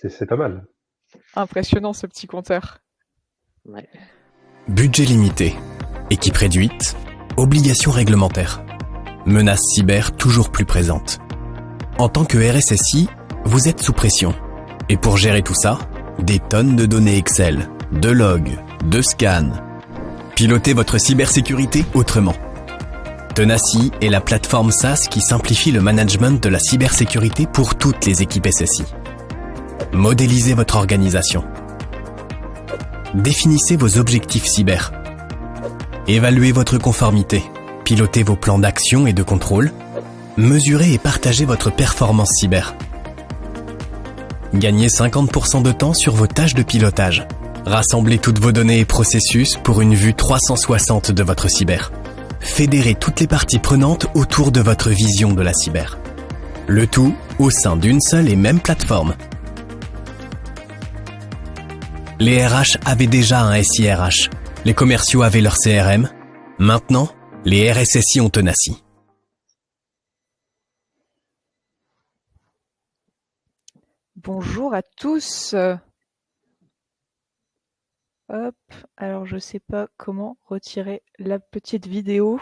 c'est pas mal. Impressionnant ce petit compteur. Ouais. Budget limité, équipe réduite, obligations réglementaires, menaces cyber toujours plus présentes. En tant que RSSI, vous êtes sous pression. Et pour gérer tout ça, des tonnes de données Excel, de logs, de scans. Pilotez votre cybersécurité autrement. Tenaci est la plateforme SaaS qui simplifie le management de la cybersécurité pour toutes les équipes SSI. Modélisez votre organisation. Définissez vos objectifs cyber. Évaluez votre conformité. Pilotez vos plans d'action et de contrôle. Mesurez et partagez votre performance cyber. Gagnez 50% de temps sur vos tâches de pilotage. Rassemblez toutes vos données et processus pour une vue 360 de votre cyber. Fédérez toutes les parties prenantes autour de votre vision de la cyber. Le tout au sein d'une seule et même plateforme. Les RH avaient déjà un SIRH. Les commerciaux avaient leur CRM. Maintenant, les RSSI ont Tenaci. Bonjour à tous. Hop, alors je sais pas comment retirer la petite vidéo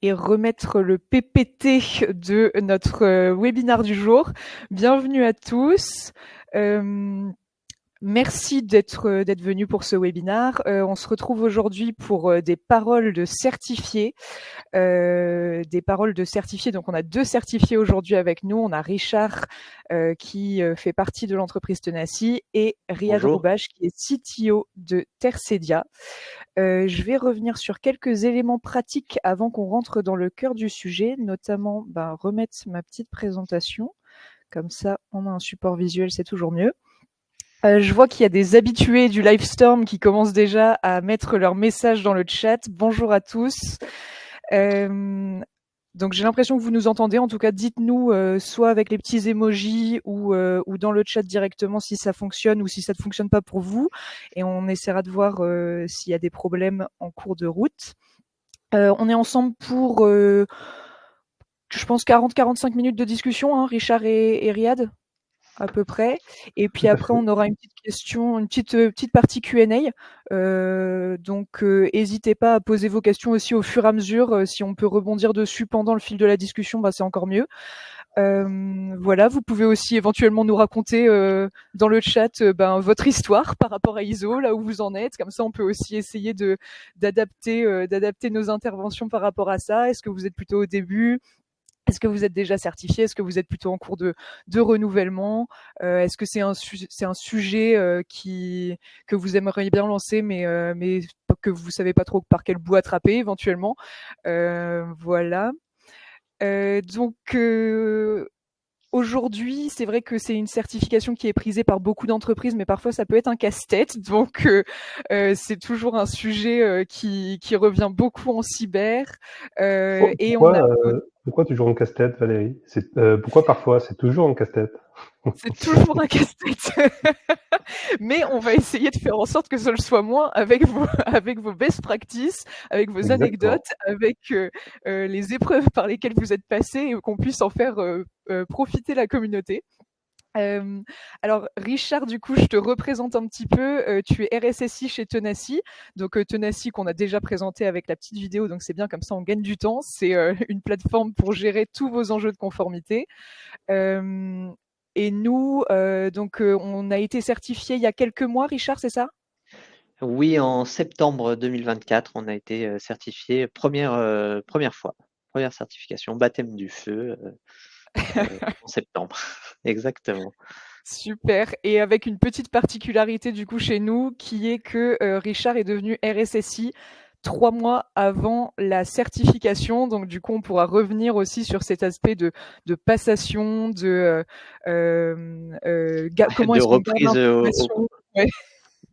et remettre le PPT de notre webinaire du jour. Bienvenue à tous. Merci d'être venu pour ce webinaire. On se retrouve aujourd'hui pour des paroles de certifiés. Donc on a 2 certifiés aujourd'hui avec nous. On a Richard qui fait partie de l'entreprise Tenaci et Riyad Bonjour. Roubache qui est CTO de Tercedia. Je vais revenir sur quelques éléments pratiques avant qu'on rentre dans le cœur du sujet, notamment remettre ma petite présentation. Comme ça, on a un support visuel, c'est toujours mieux. Je vois qu'il y a des habitués du Livestorm qui commencent déjà à mettre leur message dans le chat. Bonjour à tous. Donc j'ai l'impression que vous nous entendez. En tout cas, dites-nous soit avec les petits emojis ou dans le chat directement si ça fonctionne ou si ça ne fonctionne pas pour vous. Et on essaiera de voir s'il y a des problèmes en cours de route. On est ensemble pour, je pense, 40-45 minutes de discussion, hein, Richard et Riyad à peu près. Et puis après, on aura une petite question, une petite partie Q&A. Donc, n'hésitez pas à poser vos questions aussi au fur et à mesure. Si on peut rebondir dessus pendant le fil de la discussion, c'est encore mieux. Voilà, vous pouvez aussi éventuellement nous raconter dans le chat votre histoire par rapport à ISO, là où vous en êtes. Comme ça, on peut aussi essayer d'adapter nos interventions par rapport à ça. Est-ce que vous êtes plutôt au début ? Est-ce que vous êtes déjà certifié? Est-ce que vous êtes plutôt en cours de renouvellement? Est-ce que c'est un sujet que vous aimeriez bien lancer, mais que vous savez pas trop par quel bout attraper éventuellement? Voilà. Donc aujourd'hui, c'est vrai que c'est une certification qui est prisée par beaucoup d'entreprises, mais parfois ça peut être un casse-tête. Donc c'est toujours un sujet qui revient beaucoup en cyber. Et on a Pourquoi toujours en casse-tête, Valérie? Pourquoi parfois? C'est toujours en casse-tête. C'est toujours un casse-tête. Mais on va essayer de faire en sorte que ce le soit moins avec vos best practices, avec vos Exactement. anecdotes, avec les épreuves par lesquelles vous êtes passés et qu'on puisse en faire profiter la communauté. Alors Richard, du coup, je te représente un petit peu. Tu es RSSI chez Tenaci. Donc Tenaci qu'on a déjà présenté avec la petite vidéo, donc c'est bien, comme ça on gagne du temps. C'est une plateforme pour gérer tous vos enjeux de conformité. Et nous, on a été certifié il y a quelques mois, Richard, c'est ça? Oui, en septembre 2024, on a été certifié première fois, première certification, baptême du feu en septembre, exactement. Super. Et avec une petite particularité du coup chez nous, qui est que Richard est devenu RSSI 3 mois avant la certification. Donc du coup, on pourra revenir aussi sur cet aspect de passation, comment est-ce qu'on garde l'information. Ouais.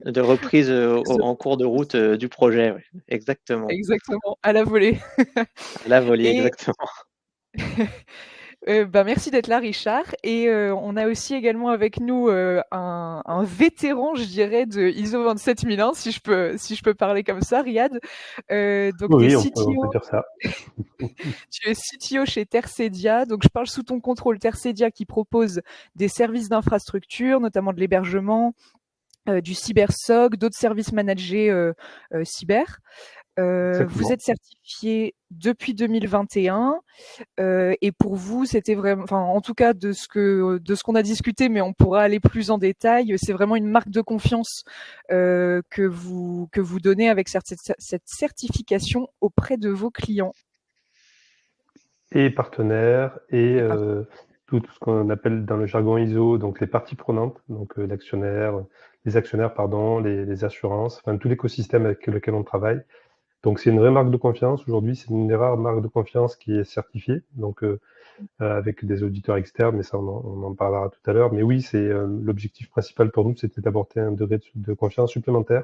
De reprise en cours de route du projet, ouais. Exactement. Exactement, à la volée. À la volée, Et exactement. Merci d'être là, Richard. Et on a aussi également avec nous un vétéran, je dirais, de ISO 27001, si je peux parler comme ça, Riyad. Donc, tu es Oui, on peut CTO, dire ça. tu es CTO chez Tercedia. Donc, je parle sous ton contrôle. Tercedia qui propose des services d'infrastructure, notamment de l'hébergement, du cyberSOC, d'autres services managés cyber. Vous Exactement. êtes certifié depuis 2021. Et pour vous, c'était vraiment, enfin, en tout cas de ce qu'on a discuté, mais on pourra aller plus en détail. C'est vraiment une marque de confiance que vous donnez avec cette certification auprès de vos clients. Et partenaires et Et par- tout ce qu'on appelle dans le jargon ISO, donc les parties prenantes, donc les actionnaires, pardon, les assurances, enfin tout l'écosystème avec lequel on travaille. Donc c'est une vraie marque de confiance. Aujourd'hui, c'est une des rares marques de confiance qui est certifiée, donc avec des auditeurs externes, mais ça on en parlera tout à l'heure. Mais oui, c'est l'objectif principal pour nous, c'était d'apporter un degré de confiance supplémentaire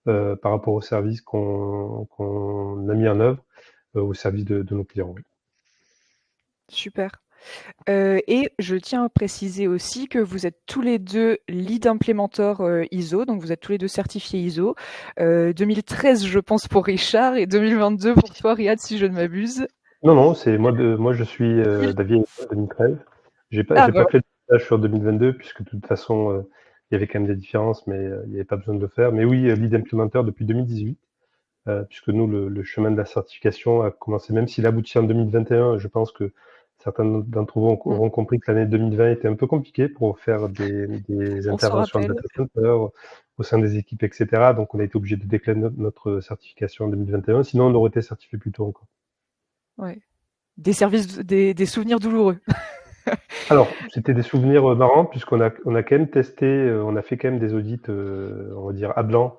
par rapport aux services qu'on a mis en œuvre au service de nos clients. Oui. Super. Et je tiens à préciser aussi que vous êtes tous les deux lead implémenteurs ISO, donc vous êtes tous les deux certifiés ISO. 2013, je pense, pour Richard, et 2022 pour toi, Riyad, si je ne m'abuse. Non, c'est moi je suis David 2013. J'ai Ah, pas bah, fait de stage sur 2022 puisque de toute façon il y avait quand même des différences, mais il n'y avait pas besoin de le faire. Mais oui, lead implémentaire depuis 2018, puisque nous le chemin de la certification a commencé, même s'il aboutit en 2021. Je pense que certains d'entre vous auront compris que l'année 2020 était un peu compliquée pour faire des on s'en interventions de rappelle. data center au sein des équipes, etc. Donc on a été obligé de déclarer notre certification en 2021. Sinon on aurait été certifié plus tôt encore. Ouais. Des souvenirs douloureux. Alors, c'était des souvenirs marrants puisqu'on a quand même testé, on a fait quand même des audits, on va dire à blanc,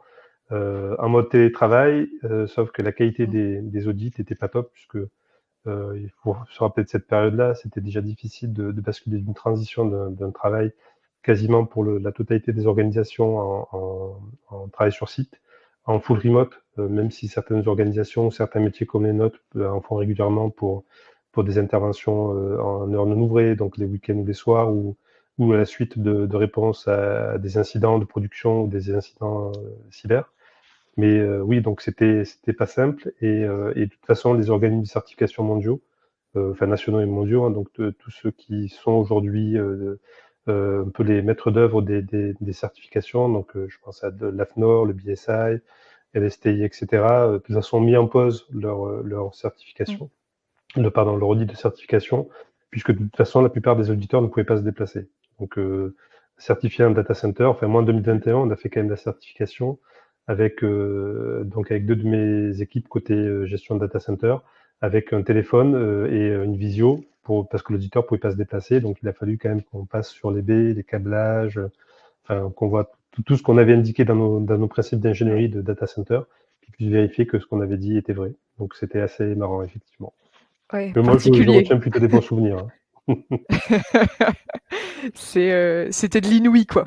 en mode télétravail, sauf que la qualité des audits n'était pas top puisque il faut se rappeler de cette période-là, c'était déjà difficile de basculer d'une transition d'un travail quasiment pour la totalité des organisations en travail sur site, en full remote, même si certaines organisations, certains métiers comme les nôtres en font régulièrement pour des interventions en heure non ouvrée, donc les week-ends ou les soirs, ou à la suite de réponses à des incidents de production ou des incidents cyber. Mais oui, donc c'était pas simple et de toute façon les organismes de certification mondiaux, enfin nationaux et mondiaux, hein, donc tous ceux qui sont aujourd'hui un peu les maîtres d'œuvre des certifications, donc je pense à l'AFNOR, le BSI, LSTI, etc. De toute façon mis en pause leur certification, leur audit de certification, puisque de toute façon la plupart des auditeurs ne pouvaient pas se déplacer. Donc certifier un data center, enfin moi en 2021 on a fait quand même la certification avec avec deux de mes équipes côté gestion de data center, avec un téléphone et une visio parce que l'auditeur pouvait pas se déplacer, donc il a fallu quand même qu'on passe sur les baies, les câblages, enfin qu'on voit tout ce qu'on avait indiqué dans nos principes d'ingénierie de data center, puis puisse vérifier que ce qu'on avait dit était vrai. Donc c'était assez marrant effectivement. Ouais, Mais moi je particulier. retiens plutôt des bons souvenirs. Hein. C'était de l'inouï, quoi.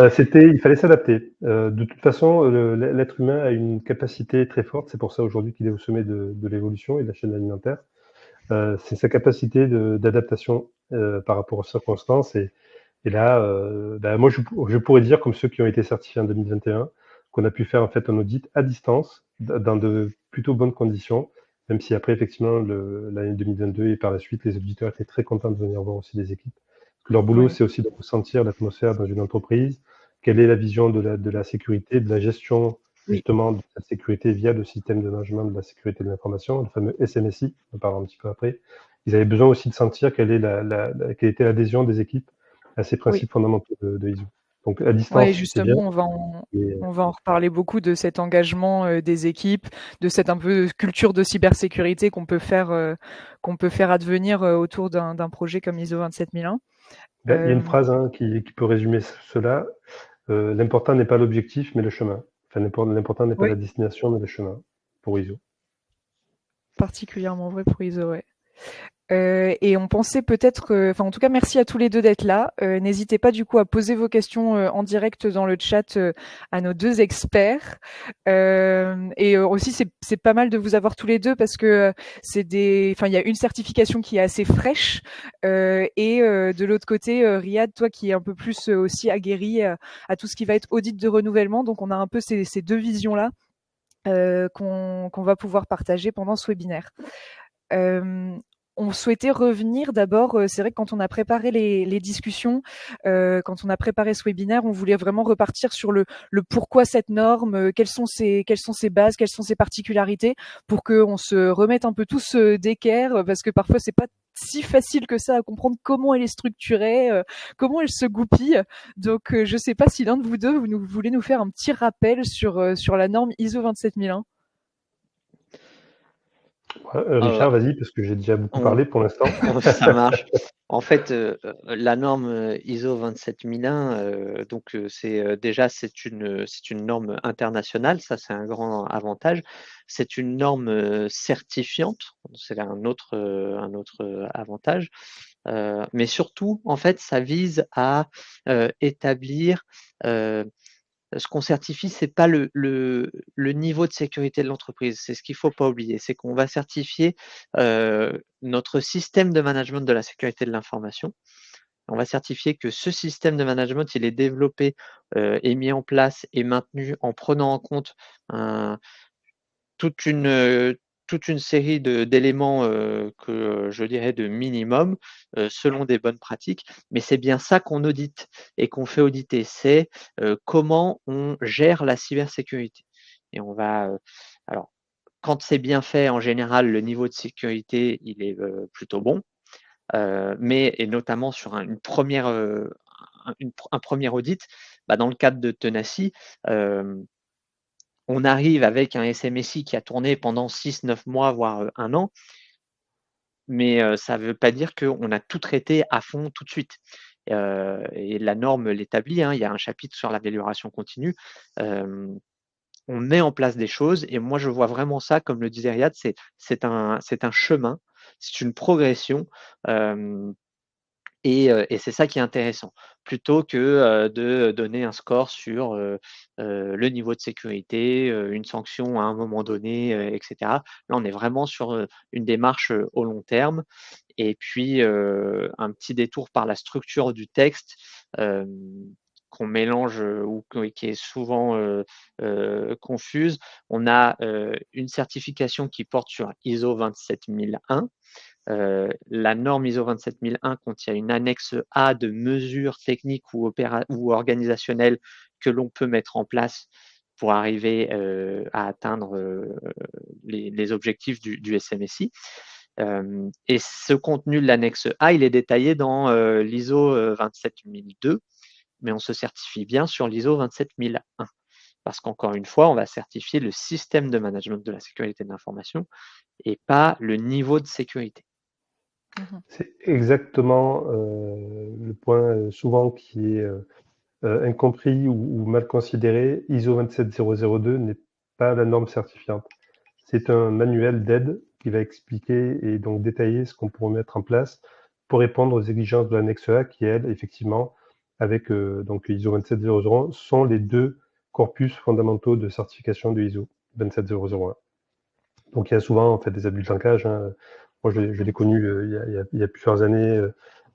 Il fallait s'adapter. De toute façon, l'être humain a une capacité très forte. C'est pour ça aujourd'hui qu'il est au sommet de l'évolution et de la chaîne alimentaire. C'est sa capacité d'adaptation par rapport aux circonstances. Et là, moi, je pourrais dire, comme ceux qui ont été certifiés en 2021, qu'on a pu faire en fait un audit à distance, dans de plutôt bonnes conditions, même si après, effectivement, l'année 2022 et par la suite, les auditeurs étaient très contents de venir voir aussi les équipes. Parce que leur boulot, Ouais. c'est aussi de ressentir l'atmosphère dans une entreprise, quelle est la vision de la sécurité, de la gestion Oui. justement de cette sécurité via le système de management de la sécurité de l'information, le fameux SMSI, on en parlera un petit peu après. Ils avaient besoin aussi de sentir quelle était l'adhésion des équipes à ces Oui. principes fondamentaux de ISO. Donc à Ouais, distance, c'est bien. justement, on va en reparler beaucoup de cet engagement des équipes, de cette un peu culture de cybersécurité qu'on peut faire advenir autour d'un projet comme ISO 27001. Il y a une phrase qui peut résumer cela. L'important n'est pas l'objectif, mais le chemin. Enfin, l'important n'est pas Oui, la destination, mais le chemin pour ISO. particulièrement vrai pour ISO, ouais. Et on pensait peut-être, enfin en tout cas merci à tous les deux d'être là. N'hésitez pas du coup à poser vos questions en direct dans le chat à nos deux experts. Et aussi c'est pas mal de vous avoir tous les deux parce que enfin il y a une certification qui est assez fraîche et de l'autre côté Riyad, toi qui est un peu plus aussi aguerri à tout ce qui va être audit de renouvellement. Donc on a un peu ces deux visions là qu'on va pouvoir partager pendant ce webinaire. On souhaitait revenir d'abord, c'est vrai que quand on a préparé les discussions, quand on a préparé ce webinaire, on voulait vraiment repartir sur le pourquoi cette norme, quelles sont ses bases, quelles sont ses particularités, pour qu'on se remette un peu tous d'équerre, parce que parfois c'est pas si facile que ça à comprendre comment elle est structurée, comment elle se goupille. Donc je sais pas si l'un de vous deux vous voulez nous faire un petit rappel sur la norme ISO 27001. Richard, vas-y, parce que j'ai déjà beaucoup On- parlé pour l'instant. Ça marche. En fait, la norme ISO 27001, donc déjà c'est une norme internationale, ça c'est un grand avantage. C'est une norme certifiante, c'est un autre avantage. Mais surtout, en fait, ça vise à établir ce qu'on certifie, c'est pas le niveau de sécurité de l'entreprise. C'est ce qu'il faut pas oublier. C'est qu'on va certifier notre système de management de la sécurité de l'information. On va certifier que ce système de management, il est développé et mis en place et maintenu en prenant en compte toute une série d'éléments que je dirais de minimum selon des bonnes pratiques. Mais c'est bien ça qu'on audite et qu'on fait auditer, c'est comment on gère la cybersécurité. Et on va alors quand c'est bien fait, en général, le niveau de sécurité, il est plutôt bon, mais et notamment sur un premier audit, dans le cadre de Tenaci, on arrive avec un SMSI qui a tourné pendant 6-9 mois, voire 1 an, mais ça ne veut pas dire qu'on a tout traité à fond tout de suite. Et la norme l'établit, hein, il y a un chapitre sur l'amélioration continue. On met en place des choses et moi je vois vraiment ça, comme le disait Riyad, c'est un chemin, c'est une progression. Et c'est ça qui est intéressant, plutôt que de donner un score sur le niveau de sécurité, une sanction à un moment donné, etc. Là, on est vraiment sur une démarche au long terme. Et puis, un petit détour par la structure du texte qu'on mélange ou qui est souvent confuse. On a une certification qui porte sur ISO 27001. La norme ISO 27001 contient une annexe A de mesures techniques ou organisationnelles que l'on peut mettre en place pour arriver à atteindre les objectifs du SMSI. Et ce contenu de l'annexe A, il est détaillé dans l'ISO 27002, mais on se certifie bien sur l'ISO 27001. Parce qu'encore une fois, on va certifier le système de management de la sécurité de l'information et pas le niveau de sécurité. C'est exactement le point souvent qui est incompris ou mal considéré. ISO 27002 n'est pas la norme certifiante. C'est un manuel d'aide qui va expliquer et donc détailler ce qu'on pourrait mettre en place pour répondre aux exigences de l'annexe A qui, elle, effectivement, avec donc ISO 27001, sont les deux corpus fondamentaux de certification de ISO 27001. Donc il y a souvent en fait des abus de langage. Hein. Moi, je l'ai connu il y a plusieurs années,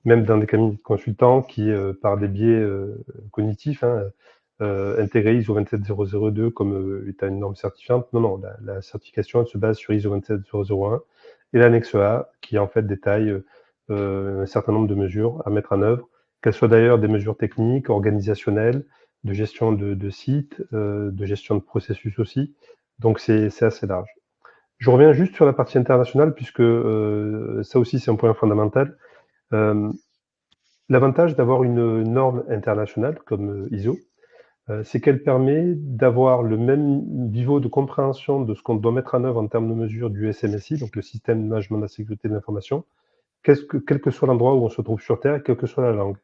même dans des cabinets de consultants qui, par des biais cognitifs, intégraient ISO 27002 comme étant une norme certifiante. Non, non, la certification elle se base sur ISO 27001 et l'annexe A qui en fait détaille un certain nombre de mesures à mettre en œuvre, qu'elles soient d'ailleurs des mesures techniques, organisationnelles, de gestion de sites, de gestion de processus aussi. Donc c'est assez large. Je reviens juste sur la partie internationale, puisque ça aussi c'est un point fondamental. L'avantage d'avoir une norme internationale comme ISO, c'est qu'elle permet d'avoir le même niveau de compréhension de ce qu'on doit mettre en œuvre en termes de mesures du SMSI, donc le système de management de la sécurité de l'information, quel que soit l'endroit où on se trouve sur Terre, quelle que soit la langue.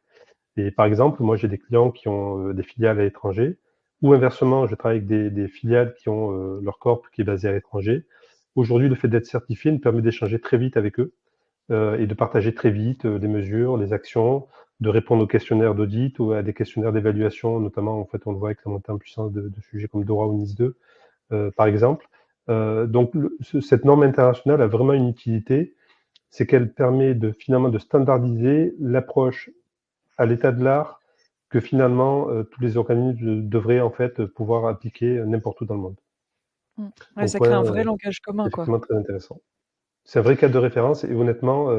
Et par exemple, moi j'ai des clients qui ont des filiales à l'étranger, ou inversement, je travaille avec des filiales qui ont leur corps qui est basé à l'étranger. Aujourd'hui, le fait d'être certifié nous permet d'échanger très vite avec eux et de partager très vite les mesures, les actions, de répondre aux questionnaires d'audit ou à des questionnaires d'évaluation, notamment, en fait, on le voit avec la montée en puissance de sujets comme DORA ou NIS2, par exemple. Donc, cette norme internationale a vraiment une utilité, c'est qu'elle permet finalement de standardiser l'approche à l'état de l'art que finalement tous les organismes devraient en fait pouvoir appliquer n'importe où dans le monde. Ouais, Donc, ça crée un point vrai langage commun, quoi. effectivement très intéressant. C'est un vrai cadre de référence et honnêtement,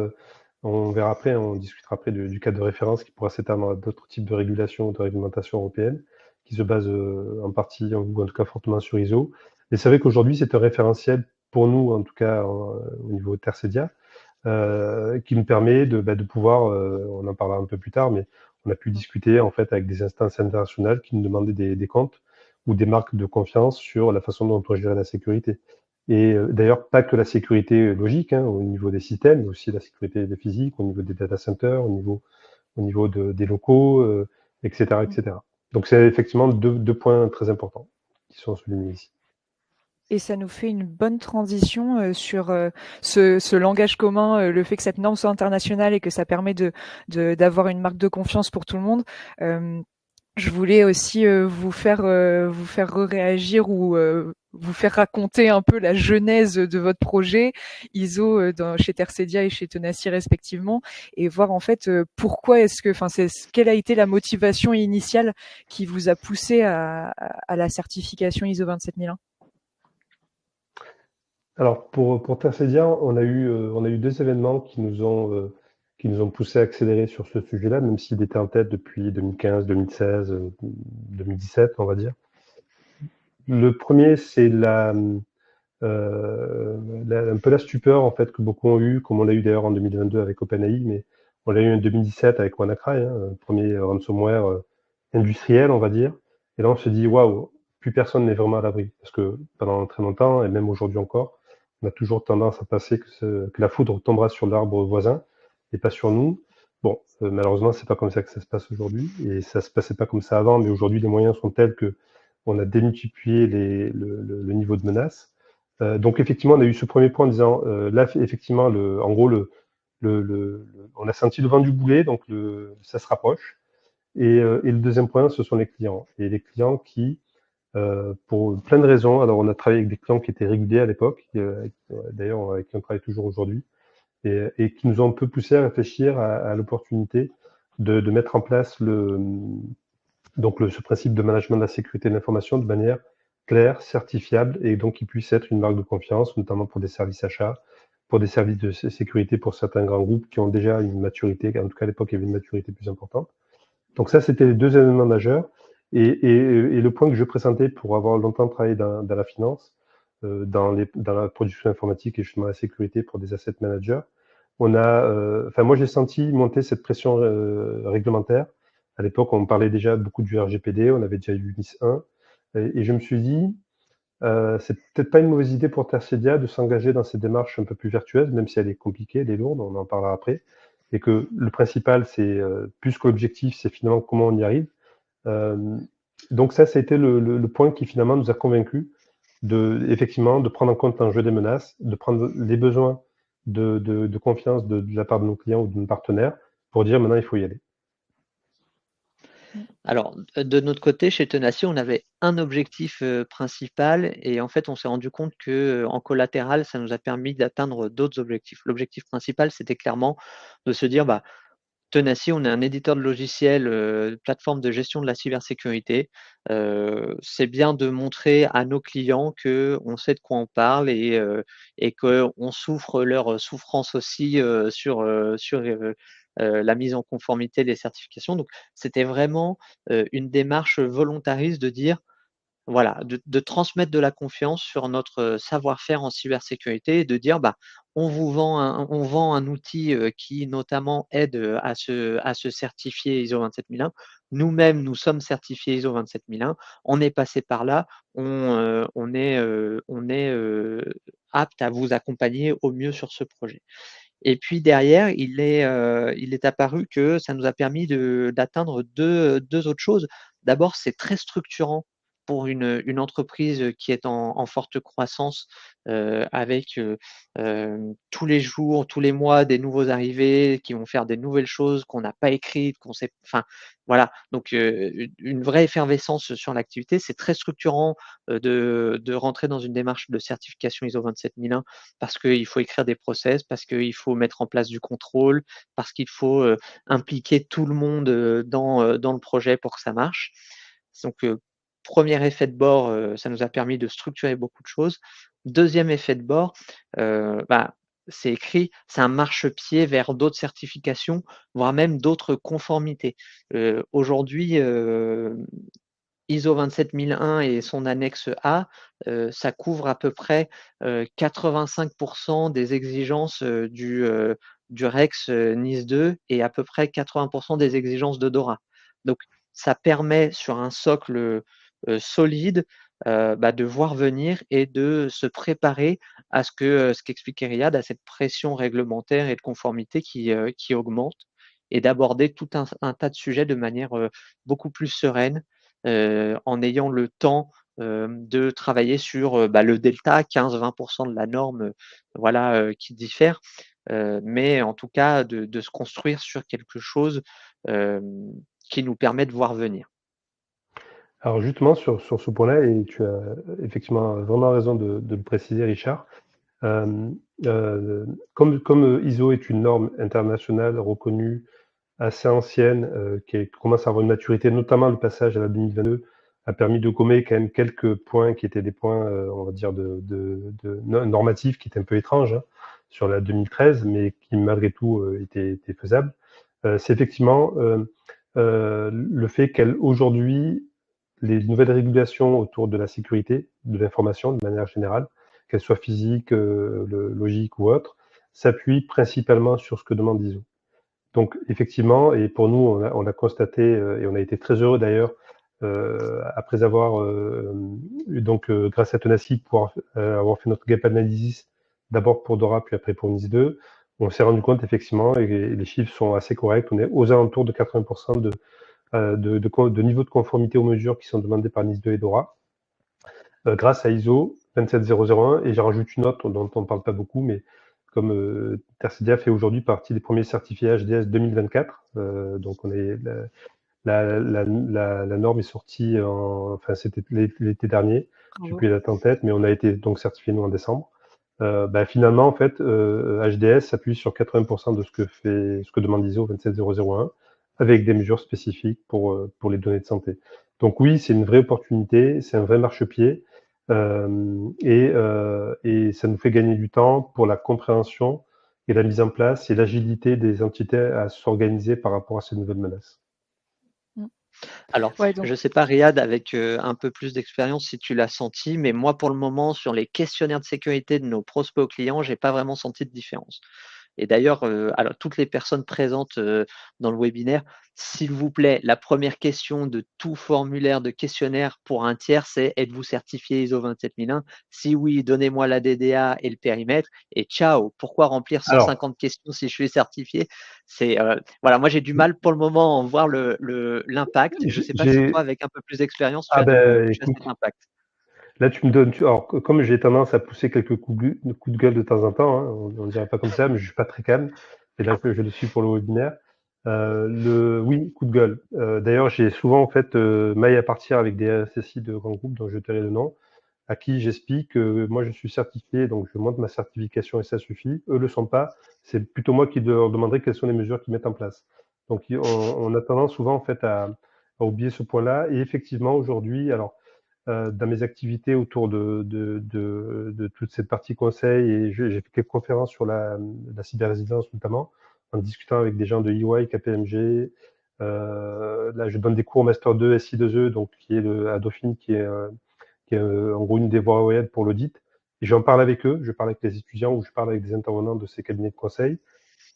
on verra après, on discutera après du cadre de référence qui pourra s'étendre à d'autres types de régulation ou de réglementation européenne qui se base en partie ou en tout cas fortement sur ISO. Et c'est vrai qu'aujourd'hui, c'est un référentiel pour nous, en tout cas au niveau Tercedia, qui nous permet de pouvoir, on en parlera un peu plus tard, mais on a pu discuter en fait avec des instances internationales qui nous demandaient des comptes ou des marques de confiance sur la façon dont on gérait la sécurité. Et d'ailleurs, pas que la sécurité logique, hein, au niveau des systèmes, mais aussi la sécurité des physiques, au niveau des data centers, au niveau des locaux, etc., etc. Donc c'est effectivement deux points très importants qui sont soulignés ici. Et ça nous fait une bonne transition sur ce langage commun, le fait que cette norme soit internationale et que ça permet d'avoir une marque de confiance pour tout le monde. Je voulais aussi vous faire réagir ou vous faire raconter un peu la genèse de votre projet ISO chez Tercedia et chez Tenaci respectivement, et voir en fait pourquoi est-ce que, enfin, quelle a été la motivation initiale qui vous a poussé à la certification ISO 27001. Alors pour Tercedia, on a eu deux événements qui nous ont poussé à accélérer sur ce sujet-là, même s'il était en tête depuis 2015, 2016, 2017, on va dire. Le premier, c'est un peu la stupeur en fait que beaucoup ont eu, comme on l'a eu d'ailleurs en 2022 avec OpenAI, mais on l'a eu en 2017 avec WannaCry, hein, premier ransomware industriel, on va dire. Et là, on se dit waouh, plus personne n'est vraiment à l'abri, parce que pendant très longtemps et même aujourd'hui encore, on a toujours tendance à penser que la foudre tombera sur l'arbre voisin et pas sur nous. Bon, malheureusement, c'est pas comme ça que ça se passe aujourd'hui, et ça se passait pas comme ça avant, mais aujourd'hui, les moyens sont tels que on a démultiplié le niveau de menace. Donc effectivement, on a eu ce premier point en disant, là, effectivement, en gros, on a senti le vent du boulet, donc ça se rapproche. Et le deuxième point, ce sont les clients. Et les clients qui, pour plein de raisons, alors on a travaillé avec des clients qui étaient réguliers à l'époque, d'ailleurs avec qui on travaille toujours aujourd'hui, et qui nous ont un peu poussé à réfléchir à l'opportunité de mettre en place ce principe de management de la sécurité de l'information de manière claire, certifiable, et donc qui puisse être une marque de confiance, notamment pour des services achats, pour des services de sécurité pour certains grands groupes qui ont déjà une maturité, en tout cas à l'époque il y avait une maturité plus importante. Donc ça, c'était les deux éléments majeurs. Et le point que je présentais pour avoir longtemps travaillé dans la finance, dans la production informatique et justement la sécurité pour des asset managers, moi j'ai senti monter cette pression réglementaire. À l'époque, on parlait déjà beaucoup du RGPD, on avait déjà eu NIS 1, et je me suis dit, c'est peut-être pas une mauvaise idée pour Tercedia de s'engager dans cette démarche un peu plus vertueuse, même si elle est compliquée, elle est lourde, on en parlera après, et que le principal, c'est plus que l'objectif, c'est finalement comment on y arrive. Donc ça a été le point qui finalement nous a convaincus effectivement, de prendre en compte l'enjeu des menaces, de prendre les besoins de confiance de la part de nos clients ou de nos partenaires pour dire maintenant il faut y aller. Alors, de notre côté, chez Tenaci, on avait un objectif principal et en fait, on s'est rendu compte que en collatéral, ça nous a permis d'atteindre d'autres objectifs. L'objectif principal, c'était clairement de se dire, bah, Tenaci, on est un éditeur de logiciels, plateforme de gestion de la cybersécurité. C'est bien de montrer à nos clients qu'on sait de quoi on parle et qu'on souffre leur souffrance aussi sur la mise en conformité des certifications. Donc, c'était vraiment une démarche volontariste de dire, voilà, de transmettre de la confiance sur notre savoir-faire en cybersécurité et de dire, bah, on vend un outil qui notamment aide à se certifier ISO 27001. Nous-mêmes, nous sommes certifiés ISO 27001. On est passé par là. On est apte à vous accompagner au mieux sur ce projet. Et puis derrière, il est apparu que ça nous a permis d'atteindre deux autres choses. D'abord, c'est très structurant pour une entreprise qui est en forte croissance, avec tous les jours, tous les mois, des nouveaux arrivés qui vont faire des nouvelles choses qu'on n'a pas écrites, qu'on sait, enfin voilà. Donc une vraie effervescence sur l'activité. C'est très structurant de rentrer dans une démarche de certification ISO 27001 parce qu'il faut écrire des process, parce qu'il faut mettre en place du contrôle, parce qu'il faut impliquer tout le monde dans le projet pour que ça marche. Donc, premier effet de bord, ça nous a permis de structurer beaucoup de choses. Deuxième effet de bord, c'est écrit, c'est un marchepied vers d'autres certifications, voire même d'autres conformités. Aujourd'hui, ISO 27001 et son annexe A, ça couvre à peu près 85% des exigences du REX NIS 2 et à peu près 80% des exigences de DORA. Donc, ça permet sur un socle solide de voir venir et de se préparer à ce qu'expliquait Riyad, à cette pression réglementaire et de conformité qui augmente, et d'aborder tout un tas de sujets de manière beaucoup plus sereine, en ayant le temps de travailler sur le delta, 15-20% de la norme, qui diffère, mais en tout cas de se construire sur quelque chose qui nous permet de voir venir. Alors justement, sur ce point-là, et tu as effectivement vraiment raison de le préciser, Richard, comme ISO est une norme internationale reconnue, assez ancienne, qui commence à avoir une maturité, notamment le passage à la 2022 a permis de gommer quand même quelques points qui étaient des points, on va dire, normatifs, qui étaient un peu étranges sur la 2013, mais qui malgré tout étaient faisables. C'est effectivement le fait qu'aujourd'hui, les nouvelles régulations autour de la sécurité de l'information de manière générale, qu'elles soient physiques, logiques ou autres, s'appuient principalement sur ce que demande ISO. Donc effectivement, et pour nous, on l'a constaté et on a été très heureux d'ailleurs, après avoir grâce à Tenacy, pour avoir fait notre gap analysis d'abord pour DORA puis après pour NIS 2, on s'est rendu compte effectivement, et les chiffres sont assez corrects, on est aux alentours de 80% de niveau de conformité aux mesures qui sont demandées par NIS 2 et DORA, grâce à ISO 27001. Et j'en rajoute une autre dont on ne parle pas beaucoup, mais comme Tercedia fait aujourd'hui partie des premiers certifiés HDS 2024, donc on est la norme est sortie c'était l'été dernier, je sais plus la date en tête, mais on a été donc certifié nous en décembre. Finalement en fait HDS s'appuie sur 80% de ce que demande ISO 27001 avec des mesures spécifiques pour les données de santé. Donc oui, c'est une vraie opportunité, c'est un vrai marchepied. Et ça nous fait gagner du temps pour la compréhension et la mise en place et l'agilité des entités à s'organiser par rapport à ces nouvelles menaces. Alors, je ne sais pas, Riyad, avec un peu plus d'expérience, si tu l'as senti, mais moi, pour le moment, sur les questionnaires de sécurité de nos prospects clients, je n'ai pas vraiment senti de différence. Et d'ailleurs, alors toutes les personnes présentes dans le webinaire, s'il vous plaît, la première question de tout formulaire de questionnaire pour un tiers, c'est: êtes-vous certifié ISO 27001? Si oui, donnez-moi la DDA et le périmètre, et ciao. Pourquoi remplir 150 questions si je suis certifié? C'est voilà, moi j'ai du mal pour le moment à en voir l'impact. Je ne sais pas si toi, avec un peu plus d'expérience, tu as cet impact. Là, tu me donnes. Alors, comme j'ai tendance à pousser quelques coups de gueule de temps en temps, hein, on ne dirait pas comme ça, mais je suis pas très calme. Et là, je le suis pour le webinaire. Oui, coup de gueule. D'ailleurs, j'ai souvent en fait maille à partir avec des RSSI de grands groupes dont je tairai le nom, à qui j'explique que moi je suis certifié, donc je montre ma certification et ça suffit. Eux le sont pas. C'est plutôt moi qui leur demanderai quelles sont les mesures qu'ils mettent en place. Donc, on a tendance souvent en fait à oublier ce point-là. Et effectivement, aujourd'hui, alors dans mes activités autour de toute cette partie conseil, et j'ai fait quelques conférences sur la cyberrésilience notamment, en discutant avec des gens de EY, KPMG. Là, je donne des cours Master 2 SI2E, donc qui est à Dauphine, qui est en gros une des voies OED pour l'audit. Et j'en parle avec eux, je parle avec les étudiants ou je parle avec des intervenants de ces cabinets de conseil.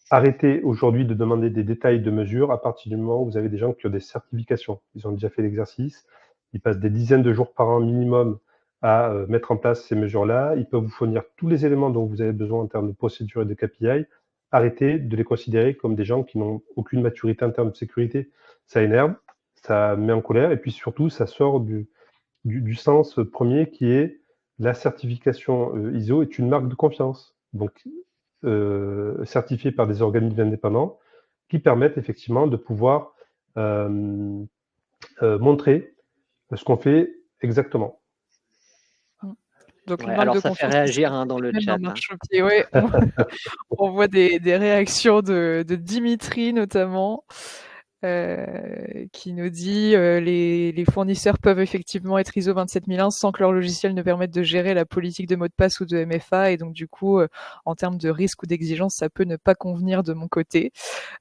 Arrêtez aujourd'hui de demander des détails de mesures à partir du moment où vous avez des gens qui ont des certifications. Ils ont déjà fait l'exercice. Ils passent des dizaines de jours par an minimum à mettre en place ces mesures-là. Ils peuvent vous fournir tous les éléments dont vous avez besoin en termes de procédure et de KPI. Arrêtez de les considérer comme des gens qui n'ont aucune maturité en termes de sécurité. Ça énerve, ça met en colère et puis surtout, ça sort du sens premier qui est la certification ISO est une marque de confiance, donc certifiée par des organismes indépendants qui permettent effectivement de pouvoir montrer ce qu'on fait exactement. Donc une Ouais, marque alors de ça fait confiance qui réagir s'applique dans le même chat. en marchepied. Ouais, on voit des réactions de Dimitri notamment, qui nous dit les fournisseurs peuvent effectivement être ISO 27001 sans que leur logiciel ne permette de gérer la politique de mot de passe ou de MFA, et donc du coup, en termes de risque ou d'exigence, ça peut ne pas convenir de mon côté.